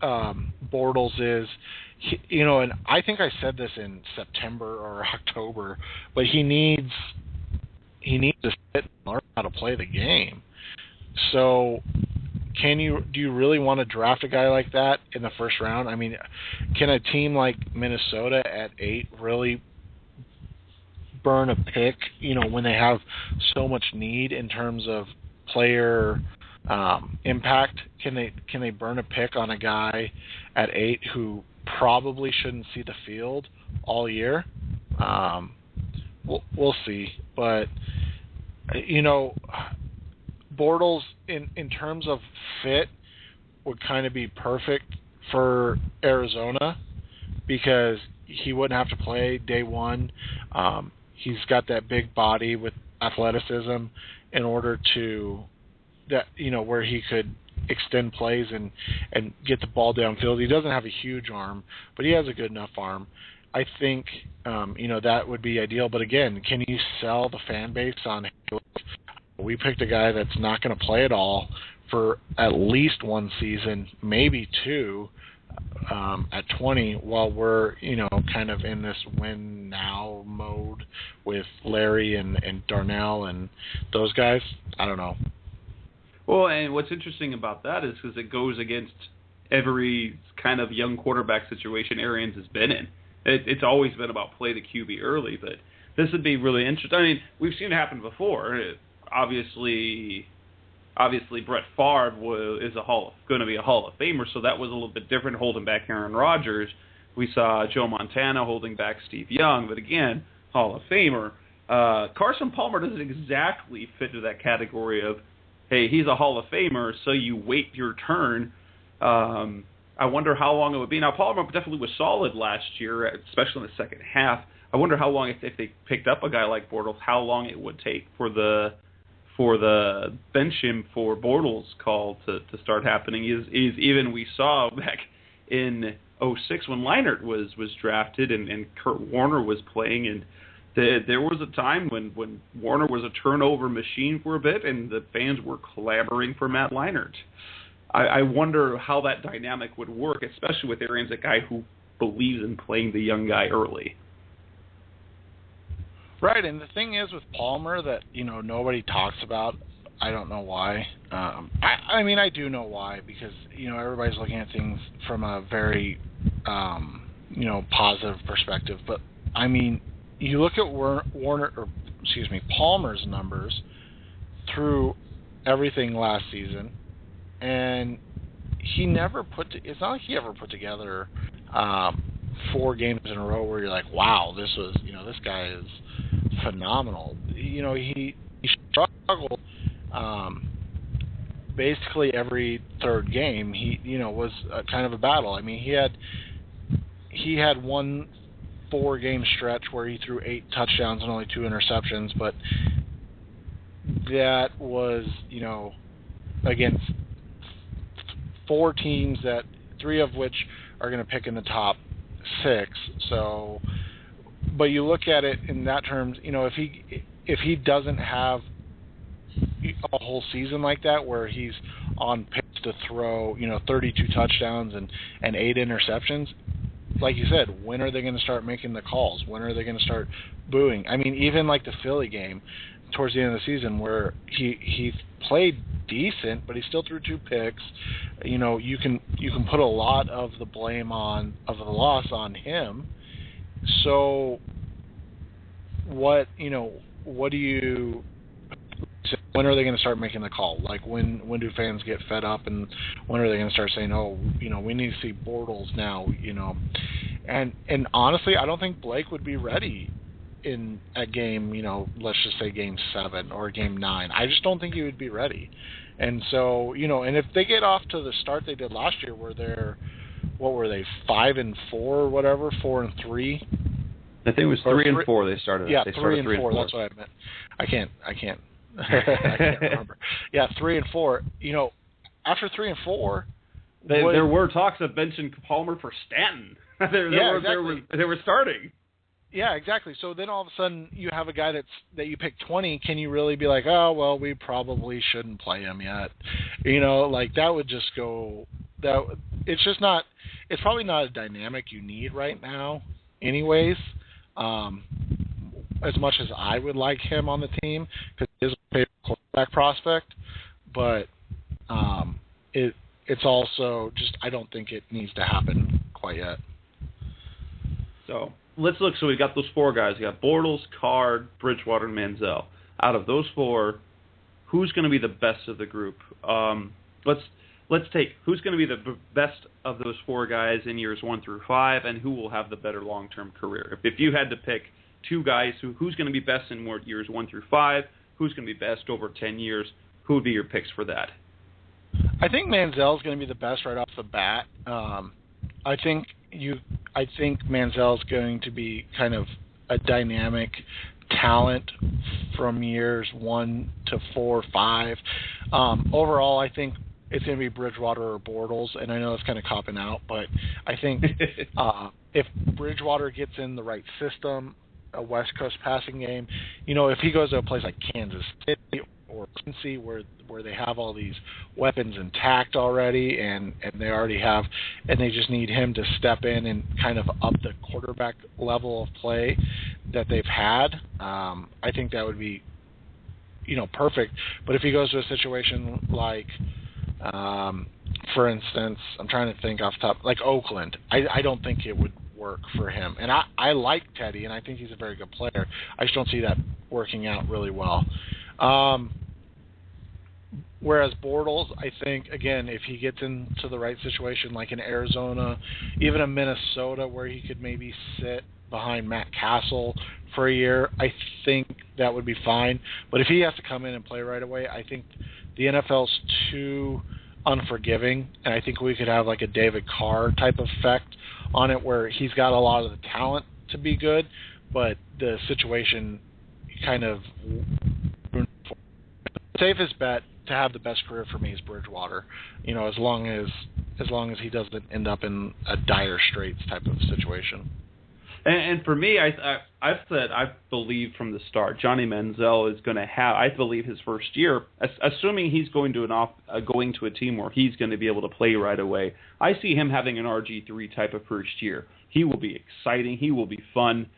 Bortles is, and I think I said this in September or October, but he needs to sit and learn how to play the game. So do you really want to draft a guy like that in the first round? I mean, can a team like Minnesota at 8 really burn a pick, when they have so much need in terms of player impact? Can they burn a pick on a guy at 8 who probably shouldn't see the field all year? We'll see. But, Bortles, in terms of fit, would kind of be perfect for Arizona because he wouldn't have to play day one. He's got that big body with athleticism in order to where he could extend plays and get the ball downfield. He doesn't have a huge arm, but he has a good enough arm. I think that would be ideal. But again, can you sell the fan base on, we picked a guy that's not going to play at all for at least one season, maybe 2, at 20, while we're, kind of in this win now mode with Larry and Darnell and those guys? I don't know. Well, and what's interesting about that is because it goes against every kind of young quarterback situation Arians has been in. It's always been about play the QB early, but this would be really interesting. I mean, we've seen it happen before. Obviously, Brett Favre is going to be a Hall of Famer, so that was a little bit different, holding back Aaron Rodgers. We saw Joe Montana holding back Steve Young, but again, Hall of Famer. Carson Palmer doesn't exactly fit into that category of, hey, he's a Hall of Famer, so you wait your turn. I wonder how long it would be. Now, Palmer definitely was solid last year, especially in the second half. I wonder how long, if they picked up a guy like Bortles, how long it would take for the bench him for Bortles call to start happening. Is even we saw back in 2006 when Leinart was drafted and Kurt Warner was playing, and there was a time when Warner was a turnover machine for a bit, and the fans were clamoring for Matt Leinart. I wonder how that dynamic would work, especially with Arians, a guy who believes in playing the young guy early. Right, and the thing is with Palmer that, nobody talks about, I don't know why. I mean, I do know why, because, everybody's looking at things from a very, positive perspective. But, I mean, you look at Palmer's numbers through everything last season, and he never it's not like he ever put together 4 games in a row where you're like, wow, this guy is phenomenal. He struggled basically every third game. He was kind of a battle. I mean, he had one 4-game stretch where he threw 8 touchdowns and only 2 interceptions, but that was against 4 teams that 3 of which are going to pick in the top 6. So, but you look at it in that terms, if he doesn't have a whole season like that where he's on pace to throw 32 touchdowns and 8 interceptions, like you said, when are they going to start making the calls? When are they going to start booing? I mean, even like the Philly game, towards the end of the season where he played decent, but he still threw 2 picks. You know, you can put a lot of the blame of the loss on him. So when are they going to start making the call? Like, when do fans get fed up, and when are they going to start saying, oh, you know, we need to see Bortles now, you know? And honestly, I don't think Blake would be ready in a game, you know, let's just say game 7 or game 9. I just don't think he would be ready. And so, you know, and if they get off to the start they did last year, where they're, what were they, 5-4 or whatever, 4-3? I think it was 3-4 they started. Yeah, they 3-4. That's what I meant. I can't I can't remember. Yeah, 3-4. You know, after 3-4, there were talks of benching Palmer for Stanton. They were starting. Yeah, exactly. So then all of a sudden you have a guy that you pick 20. Can you really be like, oh well, we probably shouldn't play him yet? You know, like that would just go. It's just not. It's probably not a dynamic you need right now, anyways. As much as I would like him on the team, because he is a favorite quarterback prospect, but it's also just, I don't think it needs to happen quite yet. So let's look. So we got those 4 guys. We got Bortles, Card, Bridgewater, and Manziel. Out of those 4, who's going to be the best of the group? Let's take who's going to be the best of those 4 guys in years 1 through 5, and who will have the better long-term career. If you had to pick 2 guys, who's going to be best in years 1 through 5, who's going to be best over 10 years, who would be your picks for that? I think Manziel's going to be the best right off the bat. I think Manziel's going to be kind of a dynamic talent from years 1 to 4, 5. Overall, I think it's going to be Bridgewater or Bortles, and I know it's kind of copping out, but I think if Bridgewater gets in the right system, a West Coast passing game, you know, if he goes to a place like Kansas City or Cincy where they have all these weapons intact already, and they already have, and they just need him to step in and kind of up the quarterback level of play that they've had, I think that would be, you know, perfect. But if he goes to a situation like, for instance, I'm trying to think off the top, like Oakland, I don't think it would work for him. And I like Teddy, and I think he's a very good player. I just don't see that working out really well. Whereas Bortles, I think, again, if he gets into the right situation, like in Arizona, even in Minnesota, where he could maybe sit behind Matt Castle for a year, I think that would be fine. But if he has to come in and play right away, I think the NFL's too unforgiving, and I think we could have like a David Carr type effect on it, where he's got a lot of the talent to be good, but the situation kind of ruined for him. The safest bet to have the best career for me is Bridgewater. You know, as long as he doesn't end up in a dire straits type of situation. And for me, I've said I believe from the start Johnny Manziel is going to have, I believe, his first year, assuming he's going to going to a team where he's going to be able to play right away. I see him having an RG3 type of first year. He will be exciting. He will be fun.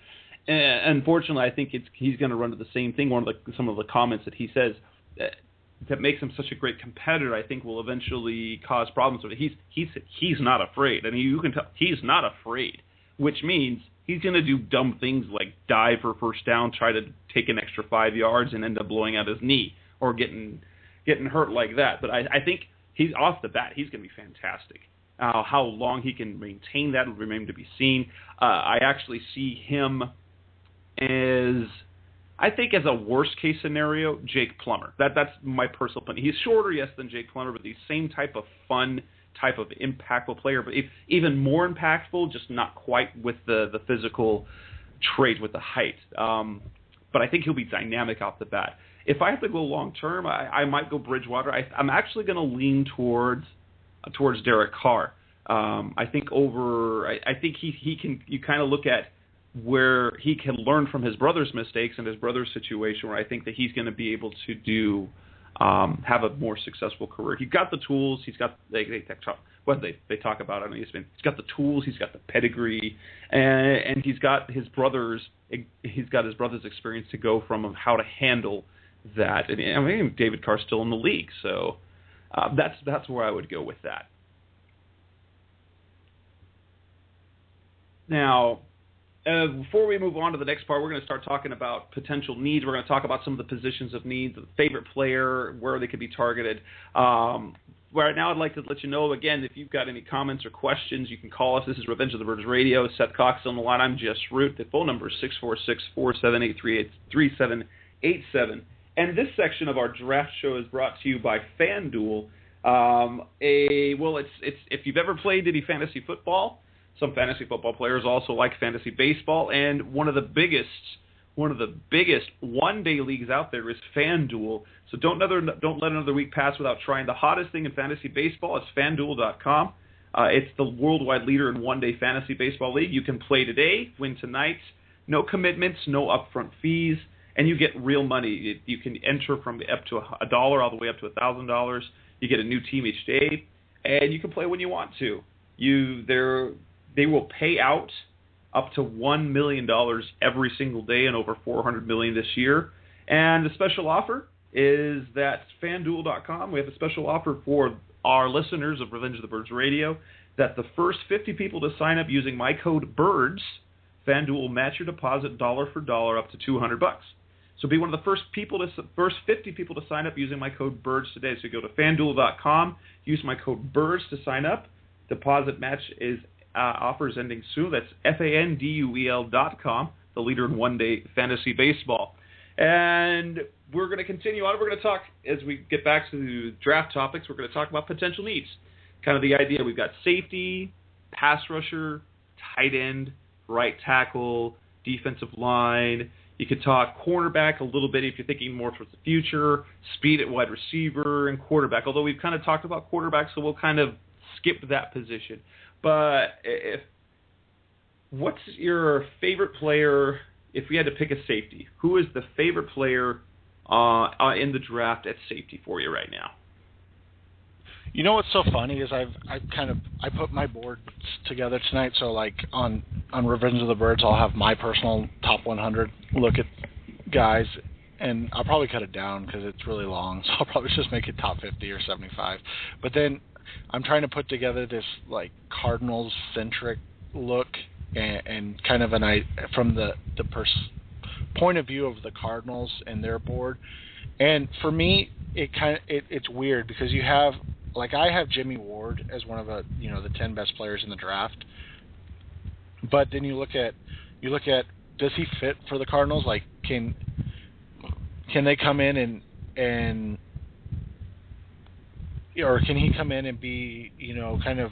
And unfortunately, I think he's going to run to the same thing. Some of the comments that he says that makes him such a great competitor, I think, will eventually cause problems with it. He's not afraid. I mean, you can tell he's not afraid, which means he's going to do dumb things like dive for first down, try to take an extra 5 yards, and end up blowing out his knee or getting hurt like that. But I think he's off the bat, he's going to be fantastic. How long he can maintain that will remain to be seen. I actually see him as a worst-case scenario, Jake Plummer. That's my personal opinion. He's shorter, yes, than Jake Plummer, but the same type of fun, type of impactful player, but even more impactful, just not quite with the physical trait, with the height. But I think he'll be dynamic off the bat. If I have to go long-term, I might go Bridgewater. I'm actually going to lean towards Derek Carr. I think he can. You kind of look at where he can learn from his brother's mistakes and his brother's situation, where I think that he's going to be able to have a more successful career. He's got the tools. He's got they talk about it on ESPN. He's got the tools. He's got the pedigree, and he's got his brother's experience to go from how to handle that. And I mean, David Carr's still in the league, so that's where I would go with that. Now, before we move on to the next part, we're going to start talking about potential needs. We're going to talk about some of the positions of need, the favorite player, where they could be targeted. Right now, I'd like to let you know, again, if you've got any comments or questions, you can call us. This is Revenge of the Birds Radio. Seth Cox on the line. I'm Jess Root. The phone number is 646-478-3787. And this section of our draft show is brought to you by FanDuel. If you've ever played any fantasy football, some fantasy football players also like fantasy baseball, and one of the biggest one-day leagues out there is FanDuel. So don't let another week pass without trying the hottest thing in fantasy baseball. It's FanDuel.com. It's the worldwide leader in one-day fantasy baseball league. You can play today, win tonight, no commitments, no upfront fees, and you get real money. You can enter from up to $1 all the way up to $1,000. You get a new team each day, and you can play when you want to. They will pay out up to $1 million every single day and over $400 million this year. And the special offer is that FanDuel.com, we have a special offer for our listeners of Revenge of the Birds Radio, that the first 50 people to sign up using my code BIRDS, FanDuel will match your deposit dollar for dollar up to $200. So be one of the first 50 people to sign up using my code BIRDS today. So go to FanDuel.com, use my code BIRDS to sign up. Deposit match is offers ending soon. That's FanDuel.com, the leader in one-day fantasy baseball. And we're going to continue on. We're going to talk, as we get back to the draft topics, we're going to talk about potential needs. Kind of the idea, we've got safety, pass rusher, tight end, right tackle, defensive line. You could talk cornerback a little bit if you're thinking more towards the future, speed at wide receiver, and quarterback. Although we've kind of talked about quarterback, so we'll kind of skip that position. But what's your favorite player, if we had to pick a safety? Who is the favorite player in the draft at safety for you right now? You know what's so funny is I put my boards together tonight. So like on Revenge of the Birds, I'll have my personal top 100 look at guys, and I'll probably cut it down because it's really long. So I'll probably just make it top 50 or 75. But then I'm trying to put together this like Cardinals centric look and kind of from the point of view of the Cardinals and their board. And for me, it's weird because you have, like, I have Jimmy Ward as one of the 10 best players in the draft. But then you look at does he fit for the Cardinals? Like, can they come in and or can he come in and be, kind of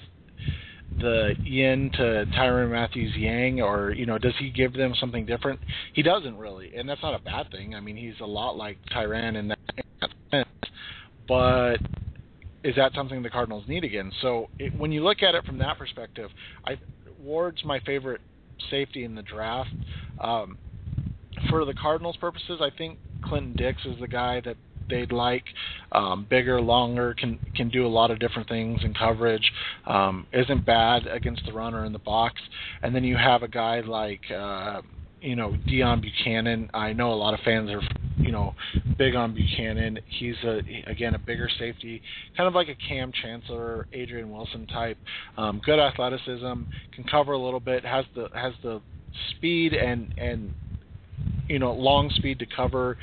the yin to Tyrann Mathieu's yang, or, does he give them something different? He doesn't really, and that's not a bad thing. I mean, he's a lot like Tyrann in that sense, but is that something the Cardinals need again? So when you look at it from that perspective, Ward's my favorite safety in the draft. For the Cardinals' purposes, I think Clinton Dix is the guy that they'd like. Bigger, longer, can do a lot of different things in coverage, isn't bad against the run or in the box. And then you have a guy like Deion Buchanan. I know a lot of fans are big on Buchanan. He's a bigger safety, kind of like a Cam Chancellor, Adrian Wilson type. Good athleticism, can cover a little bit, has the speed and long speed to cover,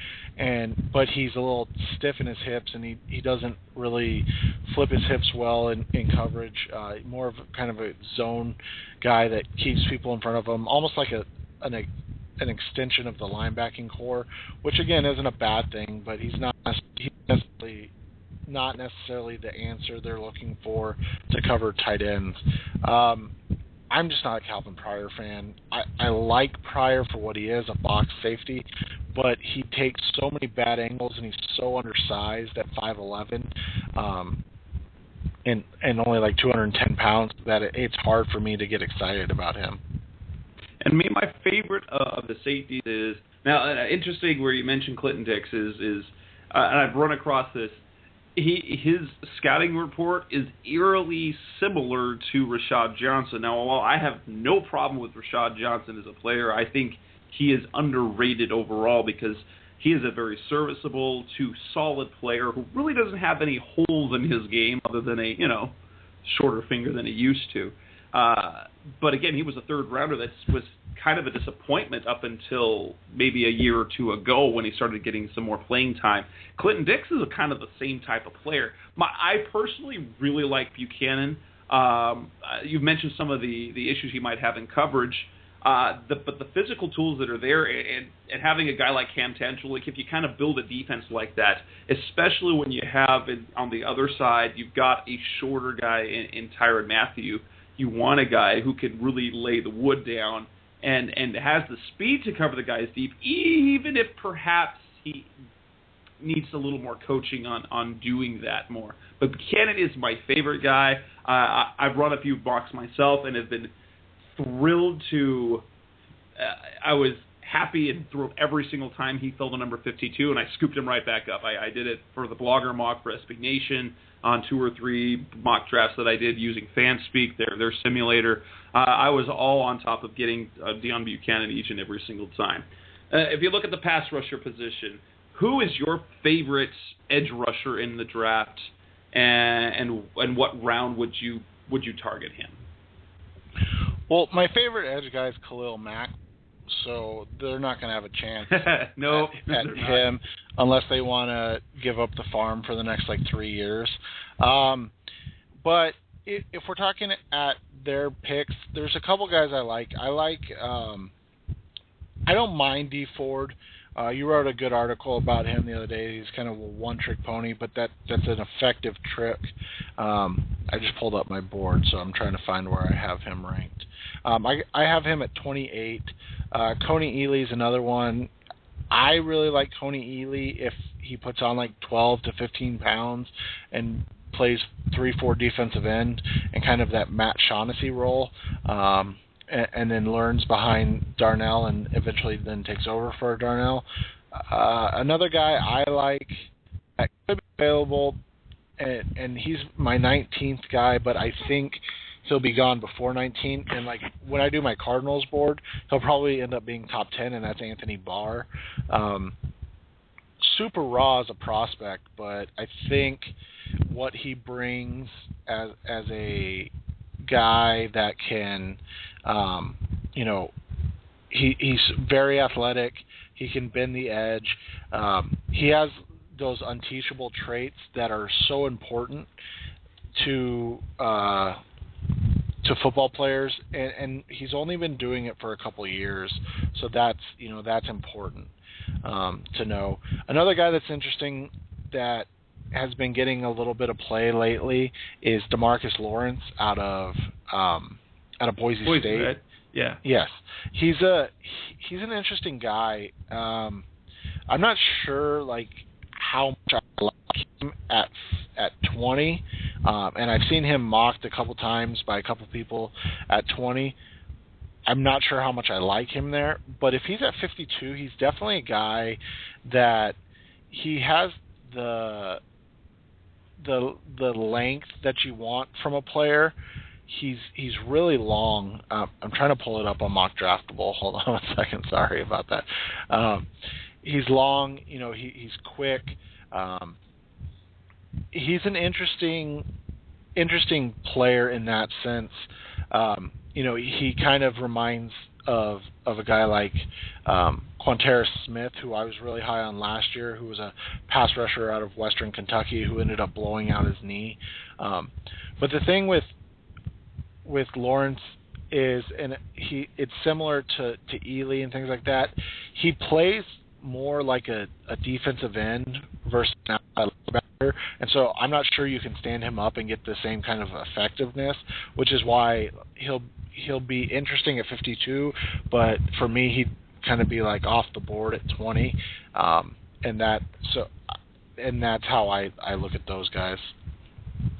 but he's a little stiff in his hips, and he doesn't really flip his hips well in coverage. More of kind of a zone guy that keeps people in front of him, almost like an extension of the linebacking core, which again isn't a bad thing, but he's not necessarily the answer they're looking for to cover tight ends. I'm just not a Calvin Pryor fan. I like Pryor for what he is, a box safety, but he takes so many bad angles, and he's so undersized at 5'11", and only like 210 pounds that it's hard for me to get excited about him. And my favorite of the safeties is, now interesting where you mentioned Clinton Dix is and I've run across this. His scouting report is eerily similar to Rashad Johnson. Now, while I have no problem with Rashad Johnson as a player, I think he is underrated overall because He is a very serviceable to solid player who really doesn't have any holes in his game other than a, shorter finger than he used to. But again, he was a third rounder that was kind of a disappointment up until maybe a year or two ago when he started getting some more playing time. Clinton Dix is kind of the same type of player. I personally really like Buchanan. You've mentioned some of the issues he might have in coverage. But the physical tools that are there, and having a guy like Cam Tangelik, if you kind of build a defense like that, especially when you have on the other side, you've got a shorter guy in Tyrann Mathieu. You want a guy who can really lay the wood down and has the speed to cover the guys deep, even if perhaps he needs a little more coaching on doing that more. But Buchanan is my favorite guy. I've run a few mocks myself and have been thrilled to I was happy and thrilled every single time he fell to number 52, and I scooped him right back up. I did it for the blogger mock for SB Nation on 2 or 3 mock drafts that I did using FanSpeak, their simulator. I was all on top of getting Deon Buchanan each and every single time. If you look at the pass rusher position, who is your favorite edge rusher in the draft, and what round would you target him? Well, my favorite edge guy is Khalil Mack, so they're not going to have a chance at him unless they want to give up the farm for the next 3 years. But if we're talking at their picks, there's a couple guys I like. I don't mind Dee Ford. You wrote a good article about him the other day. He's kind of a one-trick pony, but that's an effective trick. I just pulled up my board, so I'm trying to find where I have him ranked. I have him at 28. Coney Ely is another one. I really like Coney Ely if he puts on 12 to 15 pounds and plays 3-4 defensive end and kind of that Matt Shaughnessy role. And then learns behind Darnell and eventually then takes over for Darnell. Another guy I like that could be available, and he's my 19th guy, but I think he'll be gone before 19. And when I do my Cardinals board, he'll probably end up being top 10, and that's Anthony Barr. Super raw as a prospect, but I think what he brings as a guy that can, he's very athletic. He can bend the edge. He has those unteachable traits that are so important to football players, and he's only been doing it for a couple of years, so that's important to know. Another guy that's interesting that has been getting a little bit of play lately is DeMarcus Lawrence out of Boise State. Right? Yeah. Yes, he's an interesting guy. I'm not sure how much I like him at 20, and I've seen him mocked a couple times by a couple people at 20. I'm not sure how much I like him there, but if he's at 52, he's definitely a guy that he has the length that you want from a player. He's really long. I'm trying to pull it up on Mock Draftable. Hold on 1 second. Sorry about that. He's long. He's quick. He's an interesting player in that sense. He kind of reminds of a guy like Quanterus Smith, who I was really high on last year, who was a pass rusher out of Western Kentucky who ended up blowing out his knee. But the thing with Lawrence is, and it's similar to Ely and things like that, he plays more like a defensive end versus an outside linebacker, and so I'm not sure you can stand him up and get the same kind of effectiveness, which is why he'll be interesting at 52, but for me he'd kind of be off the board at 20, and that's how I look at those guys.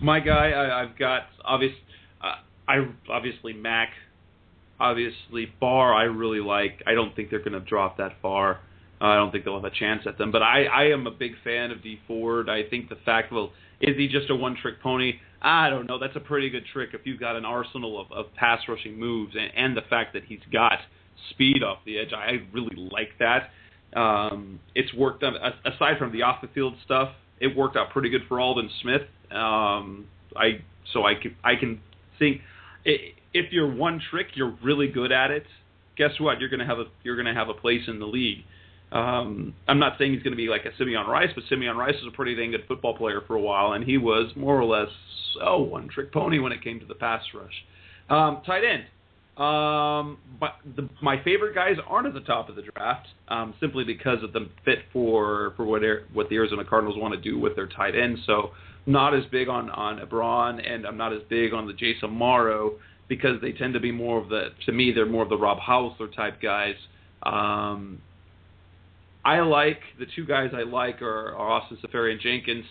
My guy, I've got obviously Mac, obviously Barr. I really like. I don't think they're going to drop that far. I don't think they'll have a chance at them. But I am a big fan of Dee Ford. I think the fact, is he just a one-trick pony? I don't know. That's a pretty good trick if you've got an arsenal of pass rushing moves, and the fact that he's got speed off the edge. I really like that. It's worked out, aside from the off-the-field stuff, it worked out pretty good for Aldon Smith. I can think if you're one trick, you're really good at it. Guess what? You're gonna have a place in the league. I'm not saying he's going to be like a Simeon Rice, but Simeon Rice was a pretty dang good football player for a while, and he was more or less one-trick pony when it came to the pass rush. Tight end. But my favorite guys aren't at the top of the draft, simply because of the fit for what the Arizona Cardinals want to do with their tight end. So not as big on Ebron, and I'm not as big on the Jason Morrow, because they tend to be more of they're more of the Rob Hausler type guys. The two guys I like are Austin Seferian-Jenkins,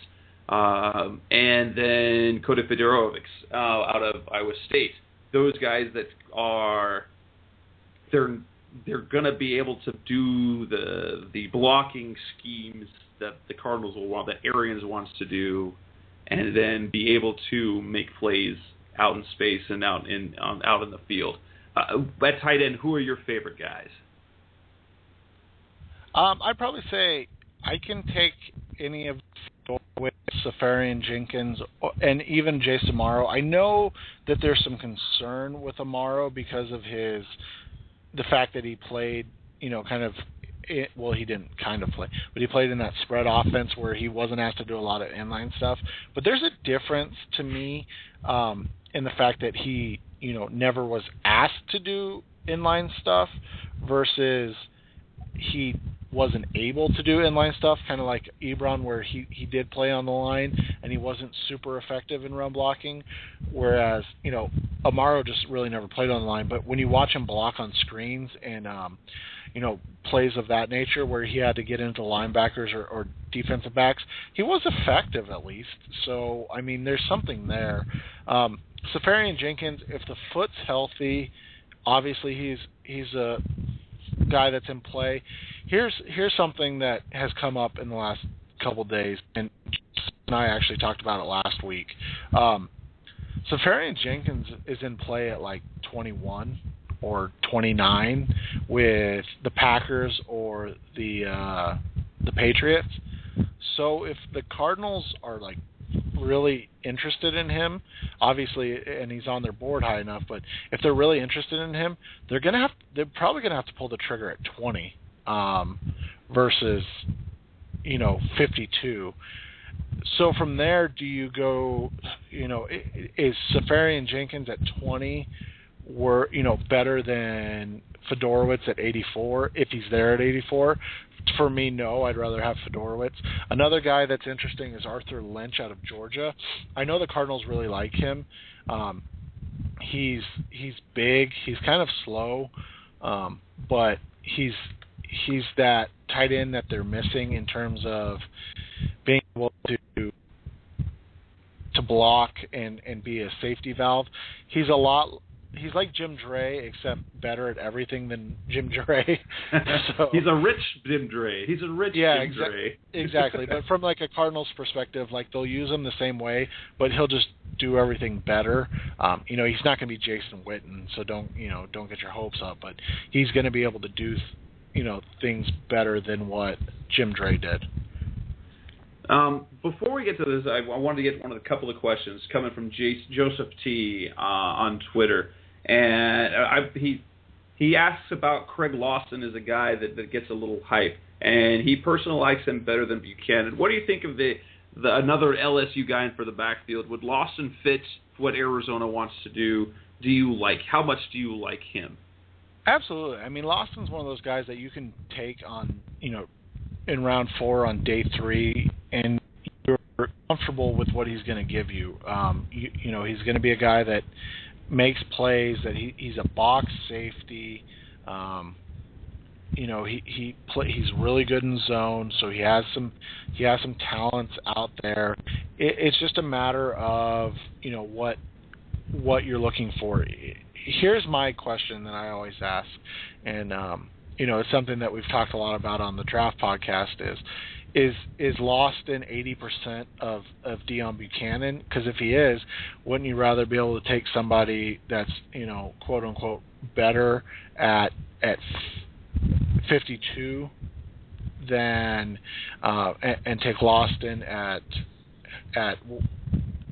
and then Koda Fedorovic out of Iowa State. Those guys that they're going to be able to do the blocking schemes that the Cardinals will want, that Arians wants to do, and then be able to make plays out in space and out in the field. At tight end, who are your favorite guys? I'd probably say I can take any of with Seferian-Jenkins and even Jason Morrow. I know that there's some concern with Amaro because of the fact that he played, he didn't kind of play, but he played in that spread offense where he wasn't asked to do a lot of inline stuff. But there's a difference to me in the fact that he, never was asked to do inline stuff versus he wasn't able to do inline stuff, kind of like Ebron, where he did play on the line and he wasn't super effective in run blocking, whereas Amaro just really never played on the line. But when you watch him block on screens and plays of that nature where he had to get into linebackers or defensive backs, he was effective at least. So I mean, there's something there. Seferian-Jenkins, if the foot's healthy, obviously he's a guy that's in play. Here's something that has come up in the last couple days, and I actually talked about it last week. Seferian-Jenkins is in play at like 21 or 29 with the Packers or the Patriots. So if the Cardinals are like really interested in him, obviously, and he's on their board high enough, but if they're really interested in him, they're probably gonna have to pull the trigger at 20 versus 52. So from there, do you go? Is Seferian-Jenkins at 20 better than Fedorowicz at 84 if he's there at 84? For me, no. I'd rather have Fedorowicz. Another guy that's interesting is Arthur Lynch out of Georgia. I know the Cardinals really like him. He's big. He's kind of slow, but he's that tight end that they're missing in terms of being able to block and be a safety valve. He's like Jim Dre, except better at everything than Jim Dre. So, he's a rich Jim Dre. He's a rich Jim Dre. Exactly. But from like a Cardinals perspective, like they'll use him the same way, but he'll just do everything better. He's not going to be Jason Witten, so don't get your hopes up. But he's going to be able to do things better than what Jim Dre did. Before we get to this, I wanted to get one of the couple of questions coming from Joseph T. On Twitter, and he asks about Craig Lawson as a guy that gets a little hype, and he personally likes him better than Buchanan. What do you think of the another LSU guy in for the backfield? Would Lawson fit what Arizona wants to do? How much do you like him? Absolutely. I mean, Lawson's one of those guys that you can take on, in round 4 on day 3, and you're comfortable with what he's going to give you. He's going to be a guy that makes plays, that he's a box safety. He's really good in zone, so he has some talents out there. It's just a matter of what you're looking for. Here's my question that I always ask, and it's something that we've talked a lot about on the Draft podcast. Is Lawson 80% of Deion Buchanan? Because if he is, wouldn't you rather be able to take somebody that's quote unquote better at 52 then and take Loston at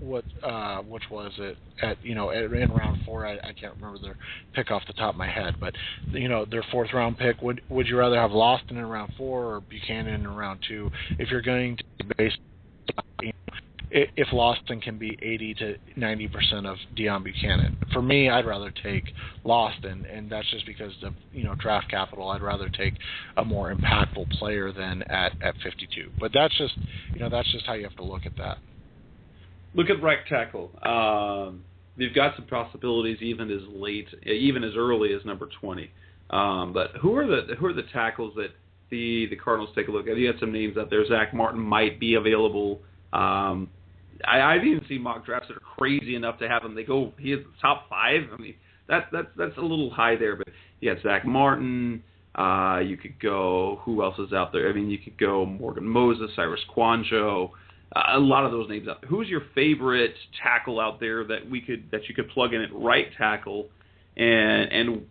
which was it in round 4? I can't remember their pick off the top of my head, but their 4th round pick. Would you rather have Loston in round 4 or Buchanan in round 2? If you're going to base, if Loston can be 80 to 90% of Deion Buchanan, for me, I'd rather take Loston, and that's just because of draft capital. I'd rather take a more impactful player than at 52. But that's just how you have to look at that. Look at right tackle. They've got some possibilities even as early as number 20. But who are the tackles that the Cardinals take a look at? You had some names out there. Zach Martin might be available. I've even seen mock drafts that are crazy enough to have him. He is top 5. I mean, that's a little high there. But you got Zach Martin. You could go. Who else is out there? I mean, you could go Morgan Moses, Cyrus Kwanjo. A lot of those names out there. Who's your favorite tackle out there that you could plug in at right tackle, and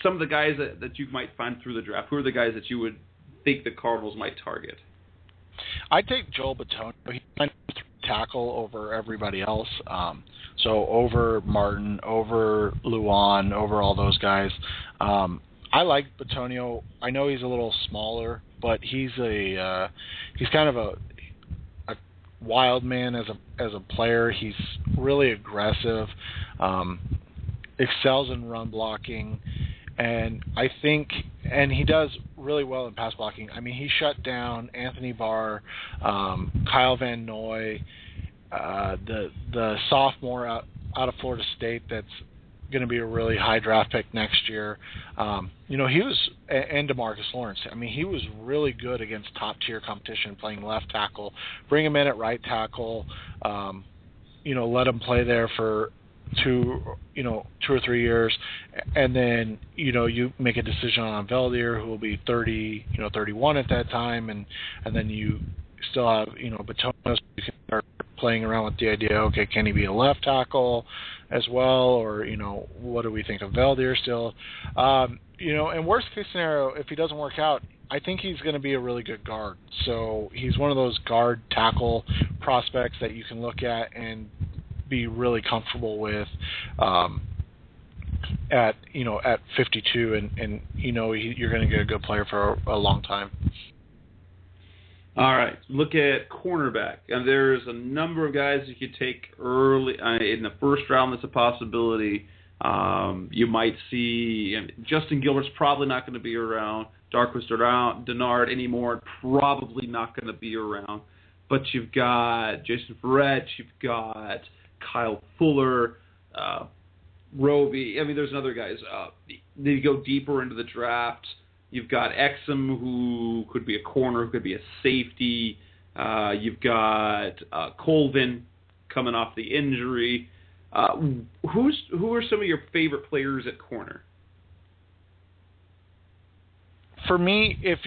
some of the guys that you might find through the draft? Who are the guys that you would think the Cardinals might target? I'd take Joel Bitonio. He's my tackle over everybody else. So over Martin, over Luan, over all those guys. I like Bitonio. I know he's a little smaller, but he's kind of a wild man as a player. He's really aggressive, excels in run blocking, and I think he does really well in pass blocking. I mean, he shut down Anthony Barr, Kyle Van Noy, the sophomore out of Florida State that's going to be a really high draft pick next year. He was, and DeMarcus Lawrence. I mean, he was really good against top tier competition playing left tackle. Bring him in at right tackle. Let him play there for 2 or 3 years, and then you make a decision on Veldier, who will be 30, 31 at that time, and then you still have Bitonio. So you can start playing around with the idea. Okay, can he be a left tackle as well, or what do we think of Veldier still? In worst case scenario, if he doesn't work out, I think he's going to be a really good guard. So he's one of those guard tackle prospects that you can look at and be really comfortable with at 52, and you're going to get a good player for a long time. All right, look at cornerback. And there's a number of guys you could take early in the first round. That's a possibility. You might see Justin Gilbert's probably not going to be around. Darqueze Dennard anymore, probably not going to be around. But you've got Jason Verrett, you've got Kyle Fuller, Roby. I mean, there's other guys. You go deeper into the draft. You've got Exum, who could be a corner, who could be a safety. You've got Colvin coming off the injury. Who are some of your favorite players at corner? For me, if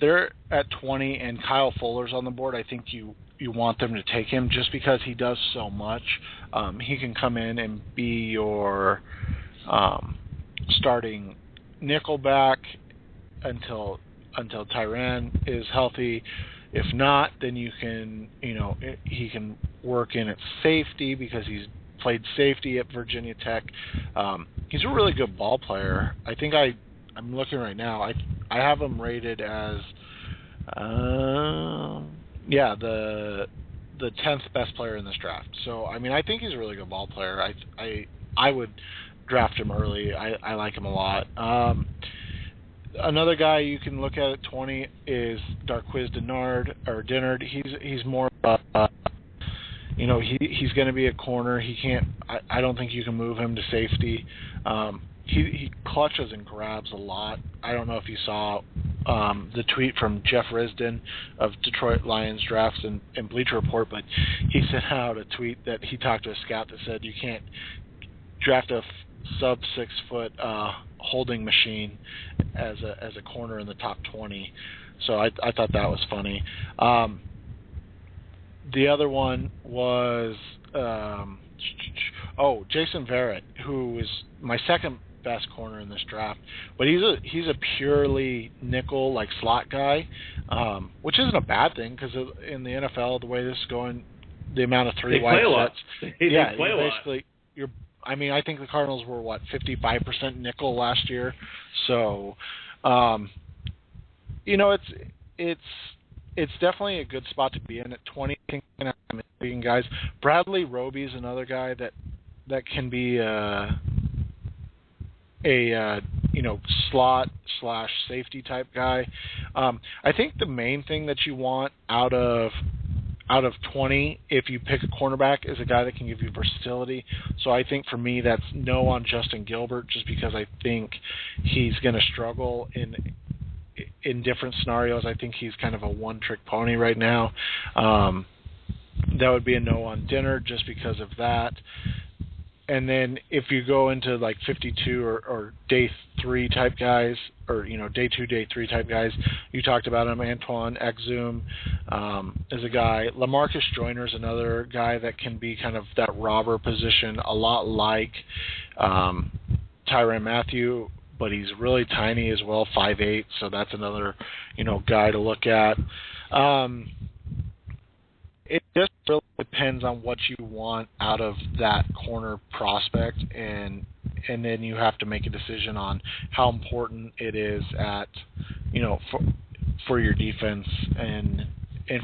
they're at 20 and Kyle Fuller's on the board, I think you want them to take him just because he does so much. He can come in and be your starting nickelback until Tyrann is healthy. If not, then you can he can work in at safety because he's played safety at Virginia Tech. He's a really good ball player. I think I'm looking right now. I have him rated as the 10th best player in this draft. So I mean, I think he's a really good ball player. I would draft him early. I like him a lot. Another guy you can look at 20 is Darqueze Dennard. He's more he's going to be a corner. He can't. I don't think you can move him to safety. He clutches and grabs a lot. I don't know if you saw the tweet from Jeff Risdon of Detroit Lions Drafts and Bleacher Report, but he sent out a tweet that he talked to a scout that said you can't draft a sub 6 foot holding machine as a corner in the top 20. So I thought that was funny. The other one was Jason Verrett, who is my second best corner in this draft. But he's a purely nickel, like, slot guy, which isn't a bad thing because in the NFL, the way this is going, the amount of three wide sets. They play a lot. I think the Cardinals were, 55% nickel last year. So, it's definitely a good spot to be in at 20. Guys, Bradley Roby's another guy that can be a slot / safety type guy. I think the main thing that you want out of 20, if you pick a cornerback, is a guy that can give you versatility. So I think for me that's no on Justin Gilbert, just because I think he's going to struggle in different scenarios. I think he's kind of a one-trick pony right now. That would be a no on Dinner just because of that. And then if you go into like 52 or day 3 type guys, or day 2, day 3 type guys, you talked about him. Antoine Exum is a guy. LaMarcus Joyner is another guy that can be kind of that robber position, a lot like Tyrann Mathieu, but he's really tiny as well, 5'8", so that's another guy to look at. It just really depends on what you want out of that corner prospect, and then you have to make a decision on how important it is at for your defense. And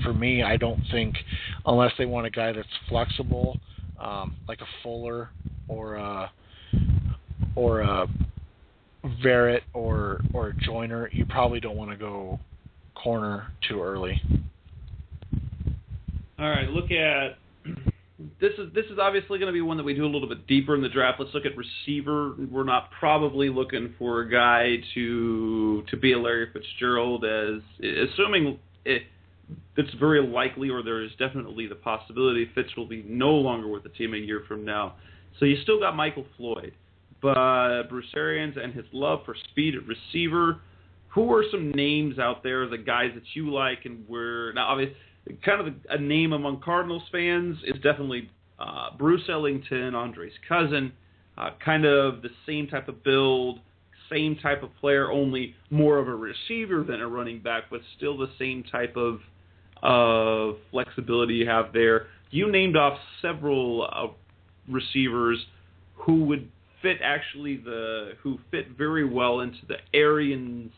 for me, I don't think, unless they want a guy that's flexible, like a Fuller or a Verrett or a Joyner, you probably don't want to go corner too early. All right, look at this is obviously going to be one that we do a little bit deeper in the draft. Let's look at receiver. We're not probably looking for a guy to be a Larry Fitzgerald, assuming it's very likely, or there is definitely the possibility Fitz will be no longer with the team a year from now. So you still got Michael Floyd, but Bruce Arians and his love for speed at receiver. Who are some names out there, the guys that you like, and now obviously kind of a name among Cardinals fans is definitely Bruce Ellington, Andre's cousin, kind of the same type of build, same type of player, only more of a receiver than a running back, but still the same type of flexibility you have there. You named off several receivers who would fit who fit very well into the Arians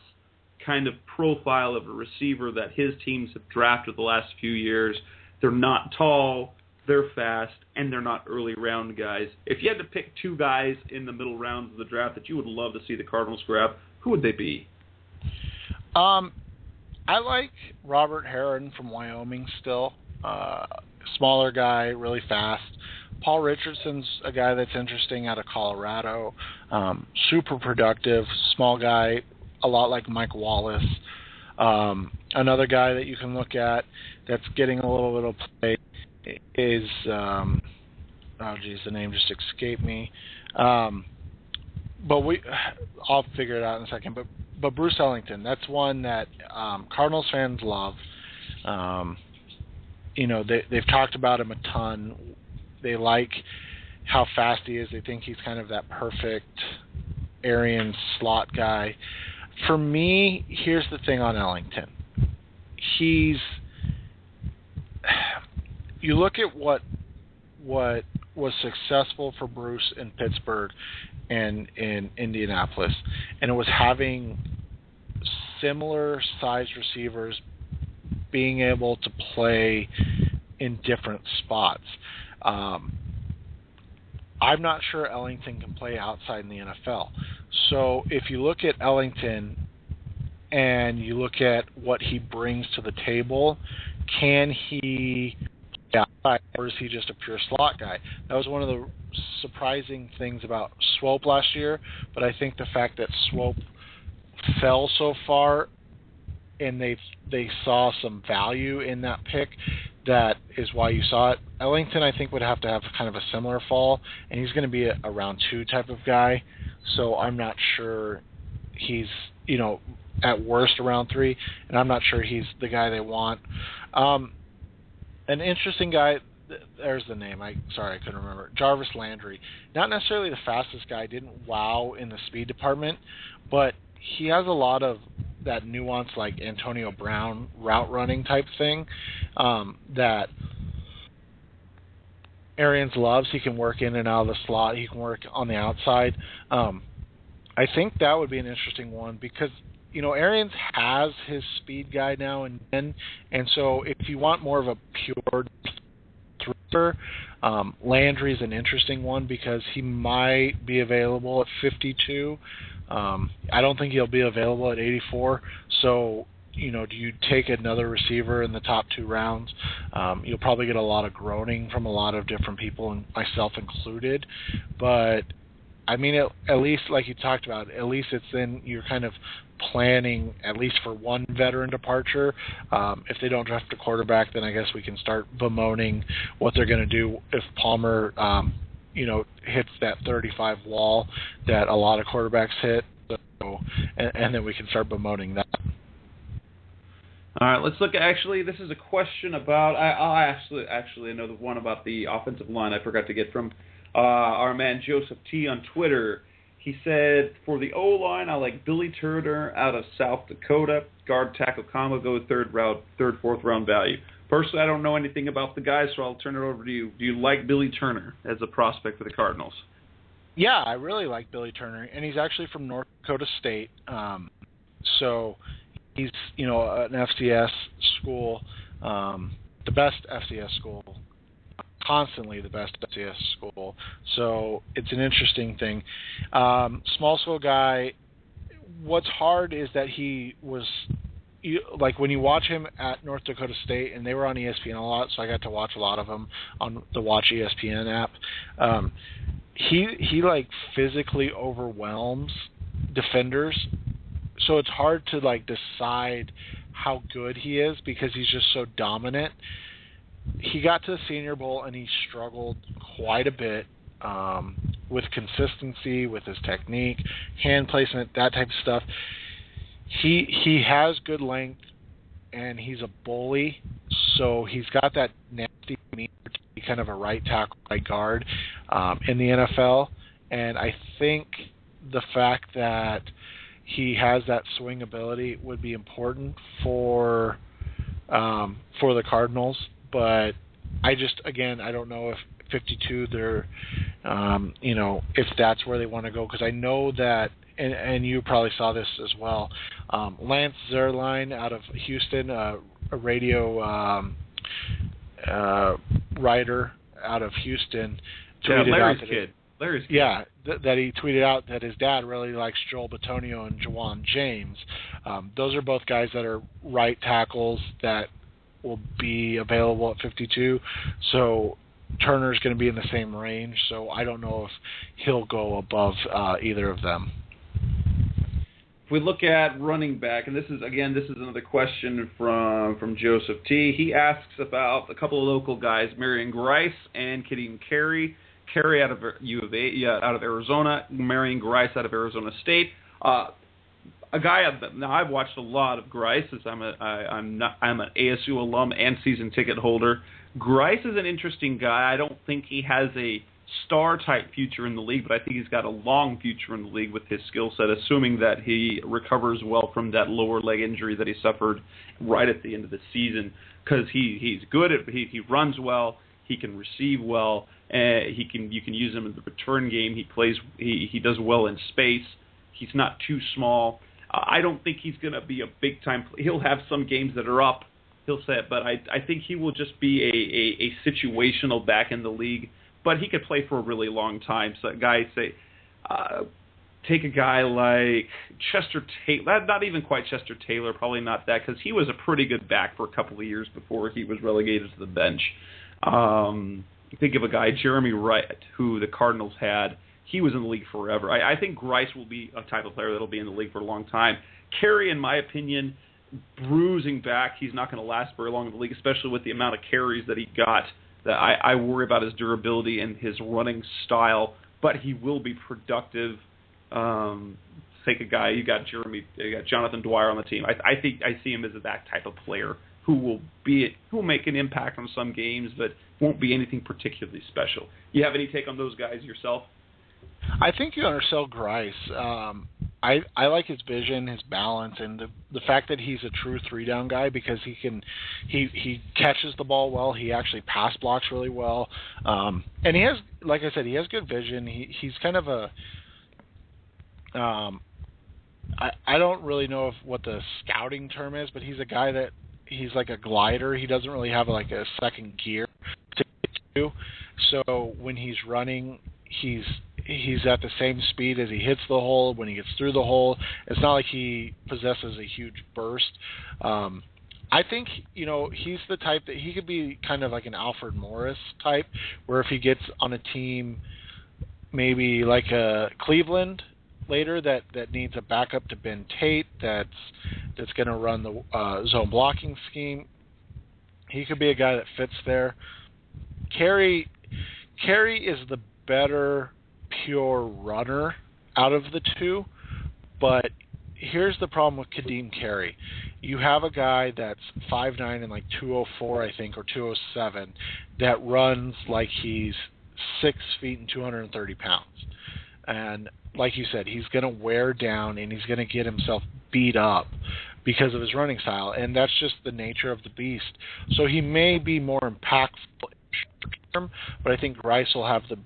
kind of profile of a receiver that his teams have drafted the last few years. They're not tall, they're fast, and they're not early round guys. If you had to pick 2 guys in the middle rounds of the draft that you would love to see the Cardinals grab, who would they be? I like Robert Herron from Wyoming still. Smaller guy, really fast. Paul Richardson's a guy that's interesting out of Colorado. Super productive, small guy, a lot like Mike Wallace. Another guy that you can look at that's getting a little bit of play is, the name just escaped me. But I'll figure it out in a second. But Bruce Ellington, that's one that Cardinals fans love. They've talked about him a ton. They like how fast he is. They think he's kind of that perfect Arian slot guy. For me, here's the thing on Ellington. You look at what was successful for Bruce in Pittsburgh and in Indianapolis, and it was having similar sized receivers being able to play in different spots. I'm not sure Ellington can play outside in the NFL. So if you look at Ellington and you look at what he brings to the table, can he play outside, or is he just a pure slot guy? That was one of the surprising things about Swope last year, but I think the fact that Swope fell so far and they saw some value in that pick, that is why you saw it. Ellington, I think, would have to have kind of a similar fall, and he's going to be a round 2 type of guy, so I'm not sure he's, at worst around 3, and I'm not sure he's the guy they want. An interesting guy there's the name. Sorry, I couldn't remember. Jarvis Landry. Not necessarily the fastest guy. Didn't wow in the speed department, but he has a lot of that nuance, like Antonio Brown route running type thing that Arians loves. He can work in and out of the slot. He can work on the outside. I think that would be an interesting one because, Arians has his speed guy now and then, and so if you want more of a pure thrower, Landry's an interesting one because he might be available at 52. I don't think he'll be available at 84. So, do you take another receiver in the top 2 rounds? You'll probably get a lot of groaning from a lot of different people, and myself included. But, I mean, at least, like you talked about, at least it's then you're kind of planning at least for one veteran departure. If they don't draft a quarterback, then I guess we can start bemoaning what they're going to do if Palmer, hits that 35 wall that a lot of quarterbacks hit. So, and then we can start bemoaning that. All right, let's look. Actually, this is a question about. I'll actually know the one about the offensive line. I forgot to get from our man Joseph T on Twitter. He said, for the O-line, I like Billy Turner out of South Dakota. Guard tackle combo, go third, fourth round value. Personally, I don't know anything about the guy, so I'll turn it over to you. Do you like Billy Turner as a prospect for the Cardinals? Yeah, I really like Billy Turner, and he's actually from North Dakota State. So he's, an FCS school, the best FCS school. Constantly the best FCS school, so it's an interesting thing. Small school guy. What's hard is that he was like when you watch him at North Dakota State, and they were on ESPN a lot, so I got to watch a lot of them on the Watch ESPN app. He like physically overwhelms defenders, so it's hard to like decide how good he is because he's just so dominant. He got to the Senior Bowl and he struggled quite a bit with consistency, with his technique, hand placement, that type of stuff. He has good length and he's a bully, so he's got that nasty demeanor to be kind of a right tackle, right guard in the NFL. And I think the fact that he has that swing ability would be important for the Cardinals. But I don't know if 52 they're, if that's where they want to go, because I know that, and you probably saw this as well, Lance Zierlein out of Houston, a radio writer out of Houston, tweeted out that Larry's kid. Yeah, that he tweeted out that his dad really likes Joel Bitonio and Jawan James. Those are both guys that are right tackles that will be available at 52. So Turner's going to be in the same range. So I don't know if he'll go above either of them. If we look at running back, and this is another question from Joseph T. He asks about a couple of local guys, Marion Grice and Kadeem Carey. Carey out of U of A, out of Arizona. Marion Grice out of Arizona State. A guy. Now I've watched a lot of Grice. As I'm an ASU alum and season ticket holder. Grice is an interesting guy. I don't think he has a star-type future in the league, but I think he's got a long future in the league with his skill set, assuming that he recovers well from that lower leg injury that he suffered right at the end of the season. Because he's good at he runs well, he can receive well, you can use him in the return game. He does well in space. He's not too small. I don't think he's going to be a big-time player. He'll have some games that are up, he'll say it, but I think he will just be a situational back in the league. But he could play for a really long time. So guys say, take a guy like Chester Taylor. Not even quite Chester Taylor, probably not that, because he was a pretty good back for a couple of years before he was relegated to the bench. Think of a guy, Jeremy Wright, who the Cardinals had. He was in the league forever. I think Grice will be a type of player that will be in the league for a long time. Carey, in my opinion, bruising back. He's not going to last very long in the league, especially with the amount of carries that he got. That I worry about his durability and his running style, but he will be productive. Take a guy. You got Jonathan Dwyer on the team. I think I see him as that type of player who will make an impact on some games, but won't be anything particularly special. You have any take on those guys yourself? I think you undersell Grice. I like his vision, his balance, and the fact that he's a true 3-down guy because he catches the ball well. He actually pass blocks really well, and he has, like I said, he has good vision. He's kind of a I don't really know what the scouting term is, but he's a guy that he's like a glider. He doesn't really have like a second gear to get to. So when he's running, he's at the same speed as he hits the hole. When he gets through the hole, it's not like he possesses a huge burst. I think, he's the type that he could be kind of like an Alfred Morris type, where if he gets on a team maybe like a Cleveland later that needs a backup to Ben Tate that's going to run the zone blocking scheme, he could be a guy that fits there. Carey is the better pure runner out of the two, but here's the problem with Kadeem Carey. You have a guy that's 5'9" and like 204, I think, or 207, that runs like he's 6 feet and 230 pounds. And like you said, he's going to wear down and he's going to get himself beat up because of his running style, and that's just the nature of the beast. So he may be more impactful short term, but I think Grice will have the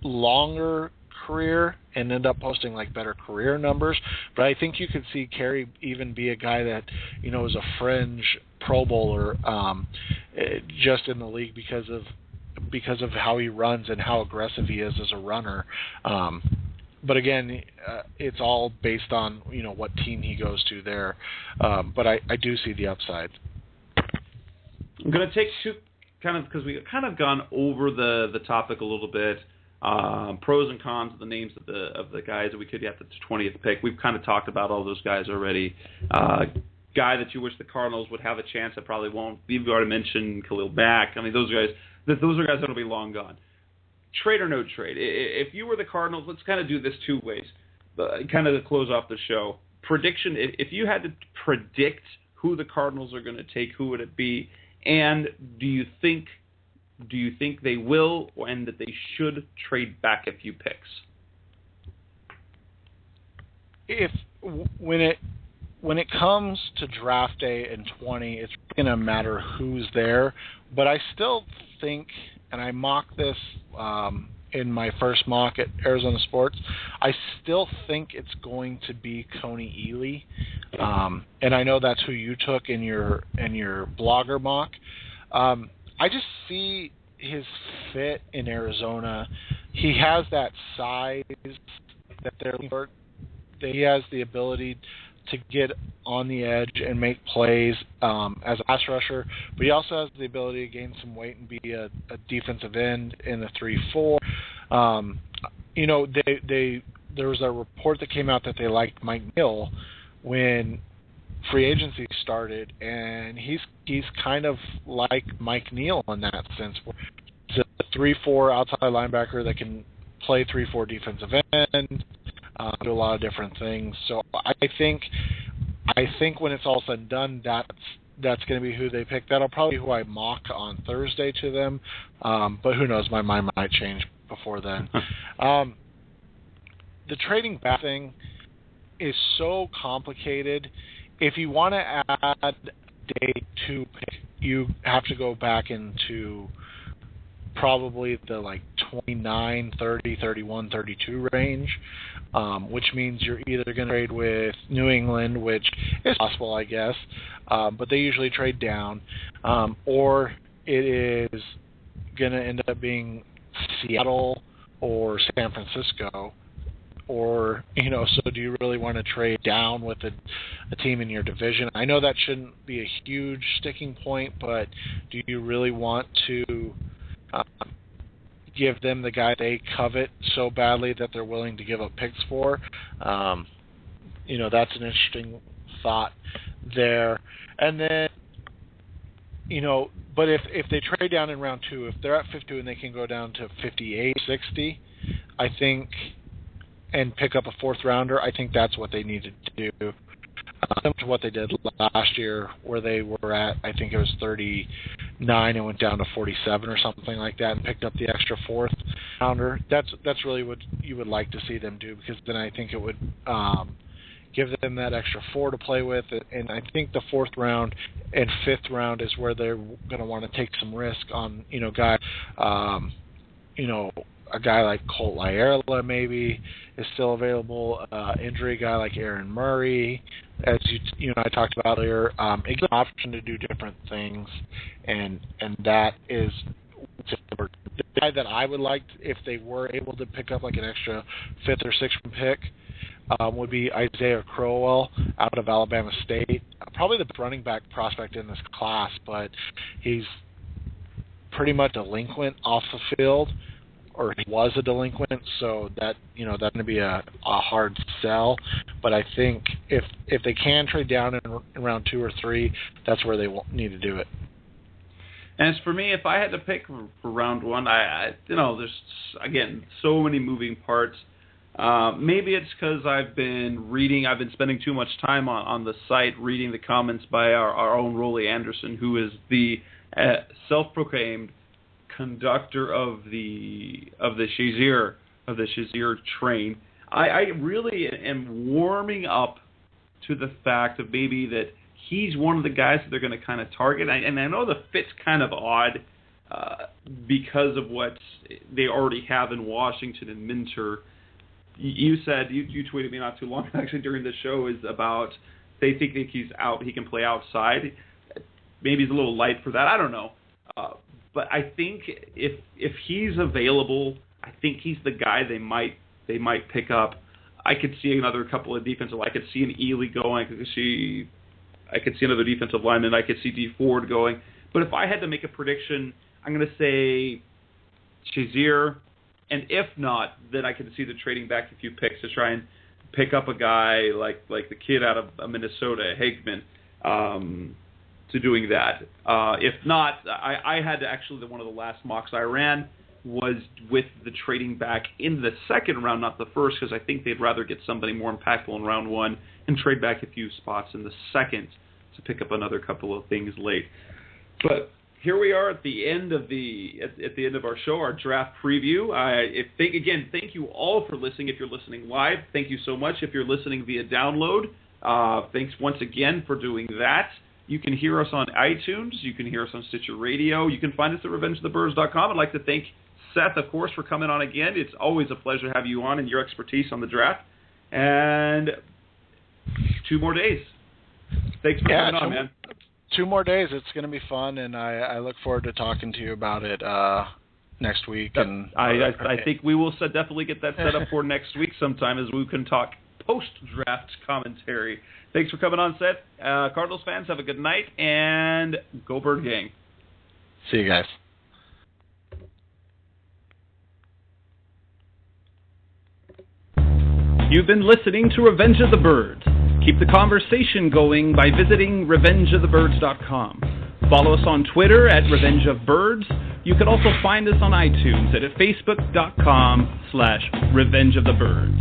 longer career and end up posting like better career numbers. But I think you could see Carey even be a guy that is a fringe Pro Bowler just in the league because of how he runs and how aggressive he is as a runner. But again, it's all based on what team he goes to there. But I do see the upside. I'm going to take two because we've kind of gone over the topic a little bit. Pros and cons of the names of the guys that we could get the 20th pick. We've kind of talked about all those guys already. Guy that you wish the Cardinals would have a chance that probably won't. You've already mentioned Khalil Mack. I mean, those are guys that will be long gone. Trade or no trade. If you were the Cardinals, let's kind of do this two ways. Kind of to close off the show. Prediction. If you had to predict who the Cardinals are going to take, who would it be? And do you think they will, and that they should trade back a few picks? When it comes to draft day in 20, it's going to matter who's there. But I still think, and I mocked this in my first mock at Arizona Sports, I still think it's going to be Coney Ealy. And I know that's who you took in your blogger mock. I just see his fit in Arizona. He has that size that they're looking for. He has the ability to get on the edge and make plays as a pass rusher, but he also has the ability to gain some weight and be a defensive end in the 3-4. There was a report that came out that they liked Mike Neal when free agency started, and he's kind of like Mike Neal in that sense. He's a 3-4 outside linebacker that can play 3-4 defensive end, do a lot of different things. So I think when it's all said and done, that's going to be who they pick. That'll probably be who I mock on Thursday to them. But who knows? My mind might change before then. The trading back thing is so complicated. If you want to add day 2 pick, you have to go back into probably the 29, 30, 31, 32 range, which means you're either going to trade with New England, which is possible, I guess, but they usually trade down, or it is going to end up being Seattle or San Francisco. Or, so do you really want to trade down with a team in your division? I know that shouldn't be a huge sticking point, but do you really want to give them the guy they covet so badly that they're willing to give up picks for? That's an interesting thought there. And then, but if they trade down in round 2, if they're at 52 and they can go down to 58, 60, I think, and pick up a 4th rounder, I think that's what they need to do. similar to what they did last year, where they were at, I think it was 39 and went down to 47 or something like that, and picked up the extra fourth rounder. That's really what you would like to see them do, because then I think it would give them that extra 4 to play with. And I think the 4th round and 5th round is where they're going to want to take some risk on, guys, a guy like Colt Lyerla maybe is still available. Injury guy like Aaron Murray, as you and I talked about earlier. It gives an option to do different things, and that is the guy that I would like if they were able to pick up like an extra 5th or 6th pick. Would be Isaiah Crowell out of Alabama State. Probably the running back prospect in this class, but he's pretty much delinquent off the field, or he was a delinquent, so that's going to be a hard sell. But I think if they can trade down in round 2 or 3, that's where they will need to do it. And as for me, if I had to pick for round 1, there's, again, so many moving parts. Maybe it's because I've been spending too much time on the site reading the comments by our own Rolly Anderson, who is the self-proclaimed conductor of the Shazier train. I really am warming up to the fact of maybe that he's one of the guys that they're going to kind of target. And I know the fit's kind of odd because of what they already have in Washington and Minter. You said, you tweeted me not too long actually during the show, is about they think that he can play outside. Maybe he's a little light for that. I don't know. But I think if he's available, I think he's the guy they might pick up. I could see another couple of defensive. I could see an Ely going. I could see another defensive lineman. I could see D Ford going. But if I had to make a prediction, I'm going to say Shazier. And if not, then I can see the trading back a few picks to try and pick up a guy like the kid out of Minnesota, Hagman, to doing that. If not, I had to actually, one of the last mocks I ran was with the trading back in the 2nd round, not the 1st, because I think they'd rather get somebody more impactful in round 1 and trade back a few spots in the 2nd to pick up another couple of things late. But here we are at the end of our show, our draft preview. Thank you all for listening. If you're listening live, thank you so much. If you're listening via download, thanks once again for doing that. You can hear us on iTunes. You can hear us on Stitcher Radio. You can find us at RevengeOfTheBirds.com. I'd like to thank Seth, of course, for coming on again. It's always a pleasure to have you on and your expertise on the draft. And 2 more days. Thanks for coming on, man. 2 more days. It's going to be fun, and I look forward to talking to you about it next week. And I think we will definitely get that set up for next week sometime, as we can talk post-draft commentary. Thanks for coming on, Seth. Cardinals fans, have a good night, and go Bird Gang. See you guys. You've been listening to Revenge of the Birds. Keep the conversation going by visiting RevengeOfTheBirds.com. Follow us on Twitter at Revenge of Birds. You can also find us on iTunes at Facebook.com/Revenge of the Birds.